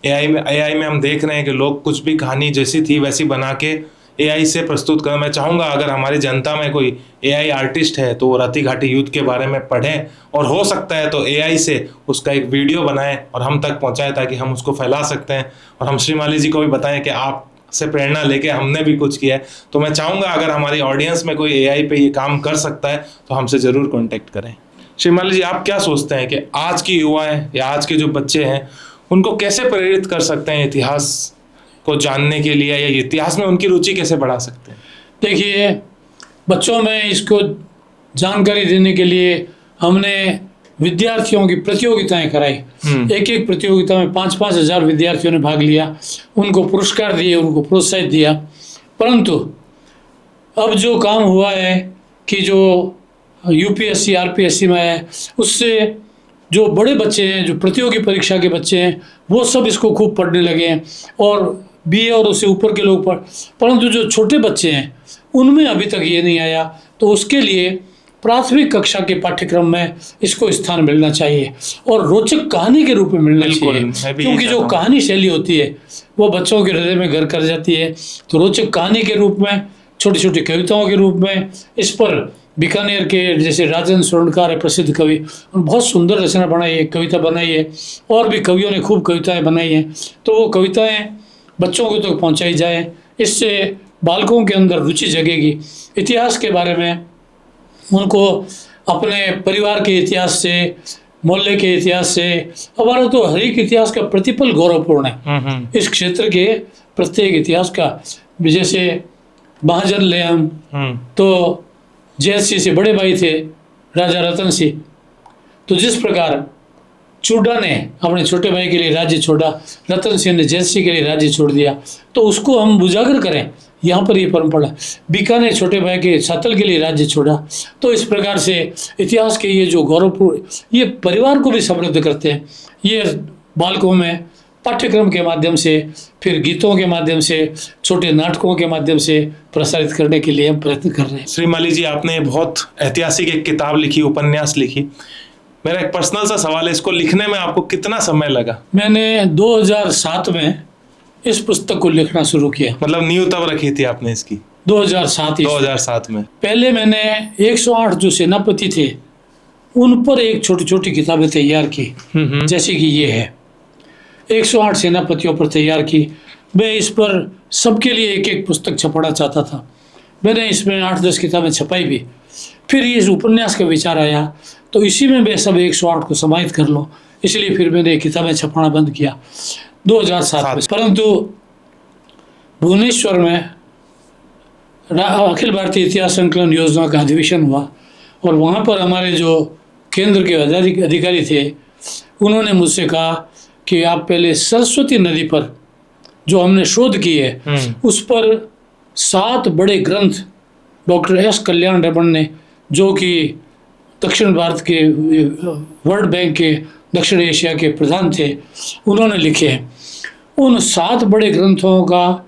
AI में हम देख रहे हैं कि लोग कुछ भी कहानी जैसी थी वैसी बना के AI से प्रस्तुत करें। मैं चाहूँगा अगर हमारी जनता में कोई AI आर्टिस्ट है तो वो रातिघाटी युद्ध के बारे में पढ़ें, और हो सकता है तो AI से उसका एक वीडियो बनाएं और हम तक पहुँचाएं, ताकि हम उसको फैला सकते हैं। और हम श्रीमाली जी को भी बताएं कि आप से प्रेरणा लेके हमने भी कुछ किया है। तो मैं चाहूँगा अगर हमारी ऑडियंस में कोई AI पे ये काम कर सकता है तो हमसे ज़रूर कॉन्टेक्ट करें। श्रीमाली जी, आप क्या सोचते हैं कि आज की युवाएं या आज के जो बच्चे हैं उनको कैसे प्रेरित कर सकते हैं इतिहास को जानने के लिए, या इतिहास में उनकी रुचि कैसे बढ़ा सकते हैं? देखिए, बच्चों में इसको जानकारी देने के लिए हमने विद्यार्थियों की प्रतियोगिताएं कराई। एक एक प्रतियोगिता में 5-5 हज़ार विद्यार्थियों ने भाग लिया, उनको पुरस्कार दिए, उनको प्रोत्साहित दिया। परंतु अब जो काम हुआ है कि जो UPSC RPSC में है, उससे जो बड़े बच्चे हैं, जो प्रतियोगी परीक्षा के बच्चे हैं, वो सब इसको खूब पढ़ने लगे हैं, और BA और उससे ऊपर के लोग परंतु जो छोटे बच्चे हैं उनमें अभी तक ये नहीं आया। तो उसके लिए प्राथमिक कक्षा के पाठ्यक्रम में इसको स्थान मिलना चाहिए और रोचक कहानी के रूप में मिलना बिल्कुल, चाहिए, मैं भी क्योंकि यही जो चाहता हूँ। कहानी शैली होती है वो बच्चों के हृदय में घर कर जाती है। तो रोचक कहानी के रूप में, छोटी छोटी कविताओं के रूप में, इस पर बीकानेर के जैसे राजेंद्र स्वर्णकार है प्रसिद्ध कवि, उन्होंने बहुत सुंदर रचना बनाई है, कविता बनाई है, और भी कवियों ने खूब कविताएं बनाई हैं। तो वो कविताएं बच्चों को तक पहुंचाई जाए, इससे बालकों के अंदर रुचि जगेगी। इतिहास के बारे में उनको अपने परिवार के इतिहास से, मोहल्ले के इतिहास से, हमारा तो हर एक इतिहास का प्रतिपल गौरवपूर्ण है। इस क्षेत्र के प्रत्येक इतिहास का, जैसे महाजन ले हम, तो जयसिंह से बड़े भाई थे राजा रतन सिंह। तो जिस प्रकार चूडा ने अपने छोटे भाई के लिए राज्य छोड़ा, रतन सिंह ने जयसिंह के लिए राज्य छोड़ दिया, तो उसको हम उजागर करें। यहाँ पर ये परंपरा, बीकानेर छोटे भाई के छातल के लिए राज्य छोड़ा। तो इस प्रकार से इतिहास के ये जो गौरवपूर्ण, ये परिवार को भी समृद्ध करते हैं। ये बालकों में पाठ्यक्रम के माध्यम से, फिर गीतों के माध्यम से, छोटे नाटकों के माध्यम से प्रसारित करने के लिए हम प्रयत्न कर रहे हैं। श्रीमाली जी, आपने बहुत ऐतिहासिक एक किताब लिखी, उपन्यास लिखी। मेरा एक पर्सनल सा सवाल है, इसको लिखने में आपको कितना समय लगा? मैंने 2007 में इस पुस्तक को लिखना शुरू किया। मतलब नींव तब रखी थी आपने इसकी? 2007 2007 में। पहले मैंने 108 जो सेनापति थे उन पर एक छोटी छोटी किताबें तैयार की, जैसे कि ये है, 108 सेनापतियों पर तैयार की। मैं इस पर सबके लिए एक एक पुस्तक छपाना चाहता था। मैंने इसमें 8-10 किताबें छपाई भी। फिर ये इस उपन्यास का विचार आया, तो इसी में मैं सब 108 को समाहित कर लूँ, इसलिए फिर मैंने किताबें छपाना बंद किया 2007 में। परंतु भुवनेश्वर में अखिल भारतीय इतिहास संकलन योजना का अधिवेशन हुआ, और वहाँ पर हमारे जो केंद्र के अधिकारी थे उन्होंने मुझसे कहा कि आप पहले सरस्वती नदी पर जो हमने शोध की है उस पर 7 बड़े ग्रंथ डॉक्टर एस कल्याण रमन ने, जो कि दक्षिण भारत के वर्ल्ड बैंक के दक्षिण एशिया के प्रधान थे, उन्होंने लिखे हैं। उन 7 बड़े ग्रंथों का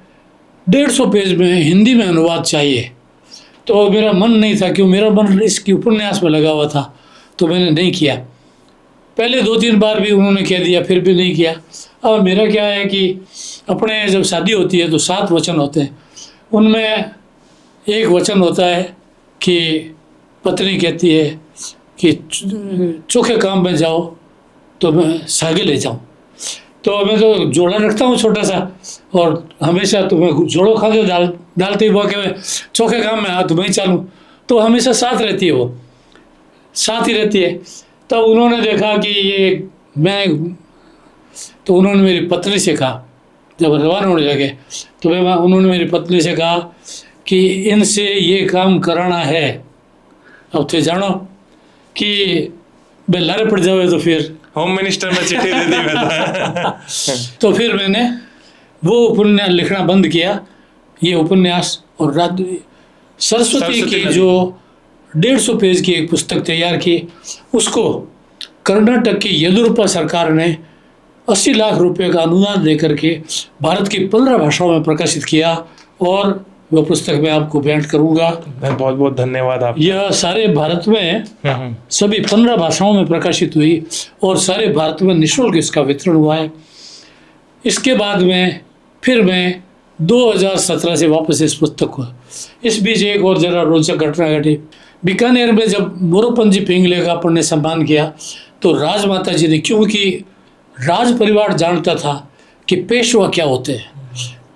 150 पेज में हिंदी में अनुवाद चाहिए। तो मेरा मन नहीं था, क्यों मेरा मन इसकी उपन्यास में लगा हुआ था, तो मैंने नहीं किया। पहले 2-3 बार भी उन्होंने कह दिया, फिर भी नहीं किया। अब मेरा क्या है कि अपने जब शादी होती है तो 7 वचन होते हैं, उनमें एक वचन होता है कि पत्नी कहती है कि चोखे काम में जाओ तो मैं सागे ले जाऊँ। तो मैं तो जोड़ा रखता हूँ छोटा सा, और हमेशा तो मैं जोड़ो खा के डालते ही वो कि मैं चोखे काम में तो मैं ही चालूँ, तो हमेशा साथ रहती है, वो साथ ही रहती है। तब उन्होंने देखा कि ये मैं, तो उन्होंने मेरी पत्नी से कहा, जब रवाना होने लगे तो उन्होंने मेरी पत्नी से कहा कि इनसे ये काम कराना है। अब तो जानो कि बेलारे पड़ जाओ तो फिर होम मिनिस्टर में चिट्ठी दे दी मैं तो फिर मैंने वो उपन्यास लिखना बंद किया, ये उपन्यास। और सरस्वती की जो 150 पेज की एक पुस्तक तैयार की, उसको कर्नाटक की येदुरप्पा सरकार ने 80 लाख रुपए का अनुदान देकर के भारत की 15 भाषाओं में प्रकाशित किया, और वह पुस्तक मैं आपको भेंट करूंगा। बहुत बहुत धन्यवाद आप। यह सारे भारत में सभी 15 भाषाओं में प्रकाशित हुई, और सारे भारत में निःशुल्क इसका वितरण हुआ है। इसके बाद में फिर मैं 2017 से वापस इस पुस्तक को, इस बीच एक और जरा रोचक घटना घटी। बीकानेर में जब मोरोपंजी पिंगले का अपन ने सम्मान किया, तो राजमाता जी ने, क्योंकि राज परिवार जानता था कि पेशवा क्या होते हैं,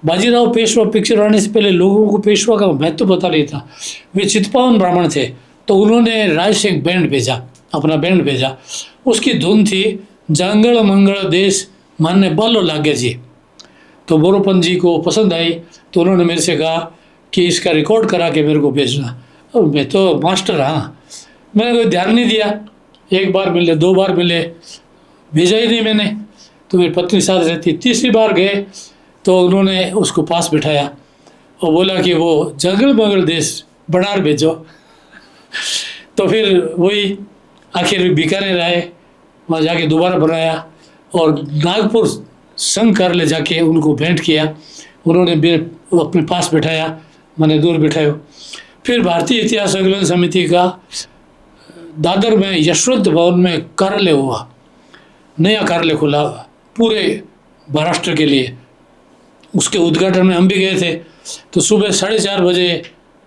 बाजीराव पेशवा पिक्चर आने से पहले लोगों को पेशवा का महत्व पता नहीं था। वे चितपावन ब्राह्मण थे, तो उन्होंने राज से एक बैंड भेजा, अपना बैंड भेजा। उसकी धुन थी जांगड़ मंगल देश मान्य बालो लागे जी। तो मोरोपंत जी को पसंद आई, तो उन्होंने मेरे से कहा कि इसका रिकॉर्ड करा के मेरे को भेजना। अब मैं तो मास्टर, हाँ, मैंने कोई ध्यान नहीं दिया। 1 बार मिले, 2 बार मिले, भेजा ही नहीं मैंने। तो मेरी पत्नी साथ रहती, 3री बार गए तो उन्होंने उसको पास बिठाया और बोला कि वो जंगल बंगल देश बनार भेजो। तो फिर वही आखिर बीकानेर आए, वहाँ जाके दोबारा बनाया, और नागपुर संघ कार्यालय जाके उनको भेंट किया। उन्होंने अपने पास बिठाया, मैंने दूर बिठाया। फिर भारतीय इतिहास संकलन समिति का दादर में यशवंत भवन में कार्यालय हुआ, नया कार्यालय खुला पूरे महाराष्ट्र के लिए। उसके उद्घाटन में हम भी गए थे। तो सुबह 4:30 बजे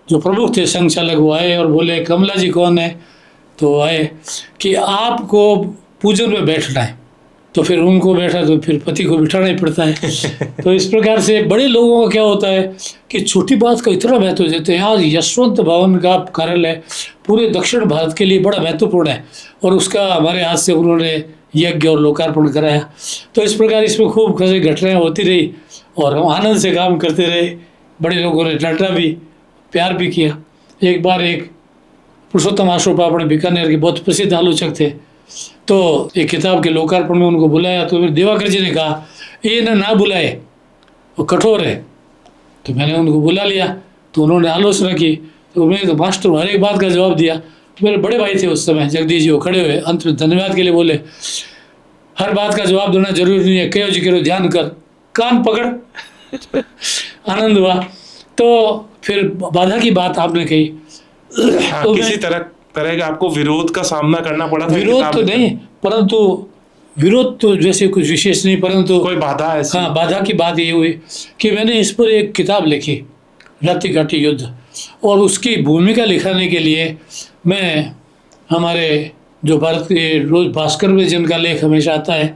जो प्रमुख थे संघ चालक वो आए और बोले कमला जी कौन है, तो आए कि आपको पूजन में बैठना है। तो फिर उनको बैठा तो फिर पति को बिठाना ही पड़ता है। तो इस प्रकार से बड़े लोगों का क्या होता है कि छोटी बात का इतना महत्व देते हैं। आज यशवंत भवन का कार्यालय पूरे दक्षिण भारत के लिए बड़ा महत्वपूर्ण है और उसका हमारे हाथ से उन्होंने यज्ञ और लोकार्पण कराया। तो इस प्रकार इसमें खूब खसी घटनाएं होती रही और हम आनंद से काम करते रहे। बड़े लोगों ने डांटा भी, प्यार भी किया। एक बार एक पुरुषोत्तम आशोपा अपने बीकानेर के बहुत प्रसिद्ध आलोचक थे, तो एक किताब के लोकार्पण में उनको बुलाया। तो फिर दिवाकर जी ने कहा ये ना बुलाए, वो कठोर है। तो मैंने उनको बुला लिया, तो उन्होंने आलोचना की। तो मैंने तो मास्टर हर एक बात का जवाब दिया। तो मेरे बड़े भाई थे उस समय जगदीश जी, वो खड़े हुए अंत में धन्यवाद के लिए बोले हर बात का जवाब देना जरूरी नहीं है, कहो जी करो ध्यान कर, कान पकड़। आनंद हुआ। तो फिर बाधा की बात आपने कही। हाँ, तो किसी तरह का आपको विरोध का सामना करना पड़ा था? विरोध तो नहीं, परंतु विरोध तो जैसे कुछ विशेष नहीं, परंतु कोई बाधा ऐसी? हाँ, बाधा की बात ये हुई कि मैंने इस पर एक किताब लिखी, रत्ती घाटी युद्ध, और उसकी भूमिका लिखाने के लिए मैं हमारे जो भारत के रोज भास्कर में जिनका लेख हमेशा आता है,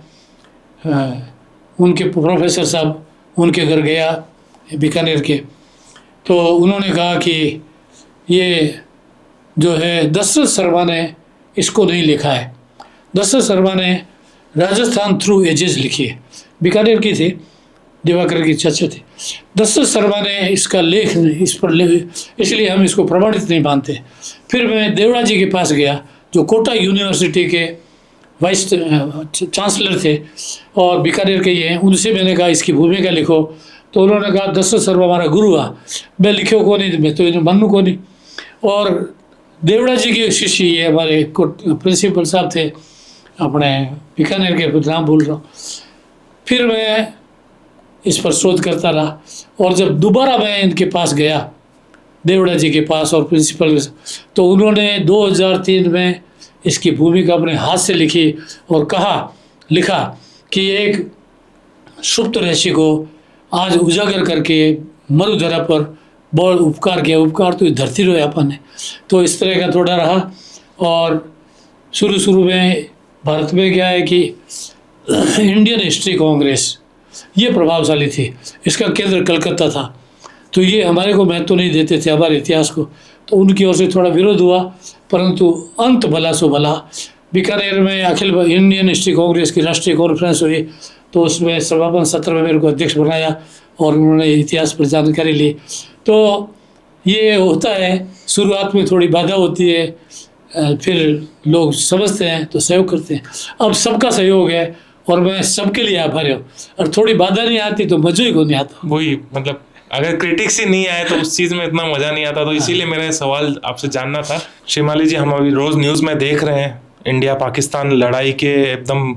उनके प्रोफेसर साहब, उनके घर गया बीकानेर के। तो उन्होंने कहा कि ये जो है दशरथ शर्मा ने इसको नहीं लिखा है। दशरथ शर्मा ने राजस्थान थ्रू एजेस लिखी है, बीकानेर की थी, दिवाकर की चर्चा थी। दशरथ शर्मा ने इसका लेख इस पर इसलिए हम इसको प्रमाणित नहीं मानते। फिर मैं देवड़ा जी के पास गया जो कोटा यूनिवर्सिटी के वाइस चांसलर थे और बीकानेर के ही हैं। उनसे मैंने कहा इसकी भूमिका लिखो। तो उन्होंने कहा दशरथ शर्मा हमारा गुरु आ, मैं लिखो को नहीं, मैं तो इन्हें मानू को नहीं। और देवड़ा जी के शिष्य ये हमारे प्रिंसिपल साहब थे अपने बीकानेर के, नाम भूल रहा हूँ। फिर मैं इस पर शोध करता रहा और जब दोबारा मैं इनके पास गया देवड़ा जी के पास और प्रिंसिपल, तो उन्होंने 2003 में इसकी भूमिका अपने हाथ से लिखी और लिखा कि एक सुप्त रहस्य को आज उजागर करके मरुधरा पर बहुत उपकार किया। उपकार तो धरती रोए अपन ने। तो इस तरह का थोड़ा रहा। और शुरू में भारत में क्या है कि इंडियन हिस्ट्री कांग्रेस ये प्रभावशाली थी, इसका केंद्र कलकत्ता था। तो ये हमारे को महत्व नहीं देते थे, हमारे इतिहास को। तो उनकी ओर से थोड़ा विरोध हुआ, परंतु अंत भला सो भला। बीकानेर में अखिल इंडियन हिस्ट्री कांग्रेस की राष्ट्रीय कॉन्फ्रेंस हुई, तो उसमें समापन सत्र में मेरे को अध्यक्ष बनाया और उन्होंने इतिहास पर जानकारी ली। तो ये होता है, शुरुआत में थोड़ी बाधा होती है, फिर लोग समझते हैं तो सहयोग करते हैं। अब सबका सहयोग है और मैं सबके लिए आभारी हूँ। और थोड़ी बाधा नहीं आती तो मजा ही को नहीं आता। वही मतलब अगर क्रिटिक्स ही नहीं आए तो उस चीज़ में इतना मज़ा नहीं आता। तो इसीलिए मेरा सवाल आपसे जानना था। शिमाली जी, हम अभी रोज़ न्यूज़ में देख रहे हैं इंडिया पाकिस्तान लड़ाई के एकदम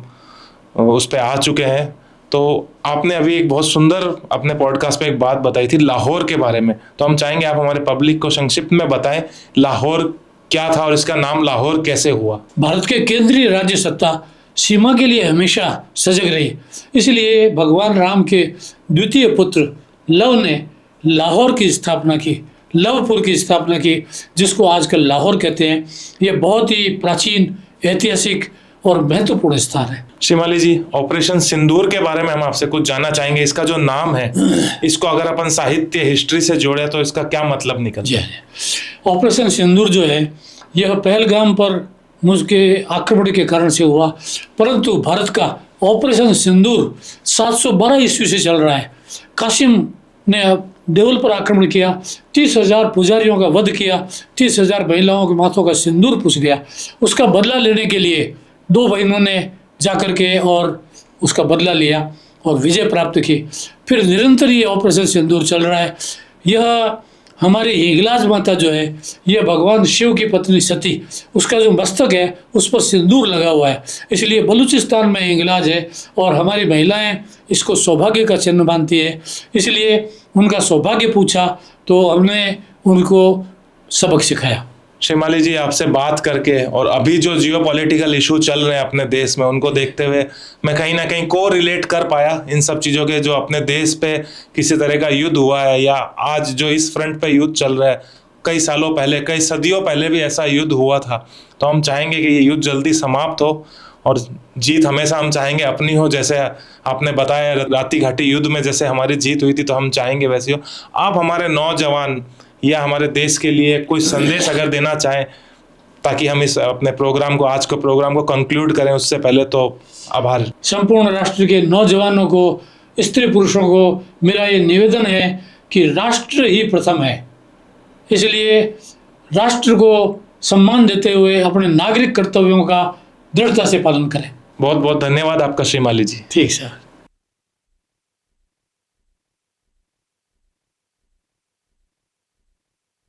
उस पर आ चुके हैं। तो आपने अभी एक बहुत सुंदर अपने पॉडकास्ट में एक बात बताई थी लाहौर के बारे में। तो हम चाहेंगे आप हमारे पब्लिक को संक्षिप्त में बताएं लाहौर क्या था और इसका नाम लाहौर कैसे हुआ। भारत के केंद्रीय राज्य सत्ता सीमा के लिए हमेशा सजग रही, इसलिए भगवान राम के द्वितीय पुत्र लव ने लाहौर की स्थापना की, लवपुर की स्थापना की, जिसको आजकल लाहौर कहते हैं। ये बहुत ही प्राचीन, ऐतिहासिक और महत्वपूर्ण स्थान है। शिमाली जी, ऑपरेशन सिंदूर के बारे में हम आपसे कुछ जानना चाहेंगे। इसका जो नाम है, इसको अगर अपन साहित्य हिस्ट्री से जोड़े तो इसका क्या मतलब निकलता है? ऑपरेशन सिंदूर जो है यह पहलगाम पर मुझके आक्रमण के कारण से हुआ, परंतु भारत का ऑपरेशन सिंदूर 712 ईस्वी से चल रहा है। कासिम ने देवल पर आक्रमण किया, 30,000 पुजारियों का वध किया, 30,000 महिलाओं के माथों का सिंदूर पूछ गया। उसका बदला लेने के लिए 2 बहनों ने जाकर के और उसका बदला लिया और विजय प्राप्त की। फिर निरंतर ये ऑपरेशन सिंदूर चल रहा है। यह हमारी हिंगलाज माता जो है, यह भगवान शिव की पत्नी सती, उसका जो मस्तक है उस पर सिंदूर लगा हुआ है, इसलिए बलूचिस्तान में हिंगलाज है। और हमारी महिलाएं इसको सौभाग्य का चिन्ह मानती है, इसलिए उनका सौभाग्य पूछा तो हमने उनको सबक सिखाया। शिमाली जी, आपसे बात करके और अभी जो जियो पॉलिटिकल इशू चल रहे हैं अपने देश में, उनको देखते हुए मैं कहीं ना कहीं को रिलेट कर पाया इन सब चीज़ों के। जो अपने देश पे किसी तरह का युद्ध हुआ है या आज जो इस फ्रंट पे युद्ध चल रहा है, कई सालों पहले, कई सदियों पहले भी ऐसा युद्ध हुआ था। तो हम चाहेंगे कि ये युद्ध जल्दी समाप्त हो और जीत हमेशा हम चाहेंगे अपनी हो। जैसे आपने बताया राती घाटी युद्ध में जैसे हमारी जीत हुई थी, तो हम चाहेंगे वैसी हो। आप हमारे नौजवान या हमारे देश के लिए कोई संदेश अगर देना चाहें, ताकि हम इस अपने प्रोग्राम को, आज के प्रोग्राम को कंक्लूड करें, उससे पहले तो आभार। संपूर्ण राष्ट्र के नौजवानों को, स्त्री पुरुषों को मेरा ये निवेदन है कि राष्ट्र ही प्रथम है, इसलिए राष्ट्र को सम्मान देते हुए अपने नागरिक कर्तव्यों का दृढ़ता से पालन करें। बहुत बहुत धन्यवाद आपका शिमाली जी। ठीक सर।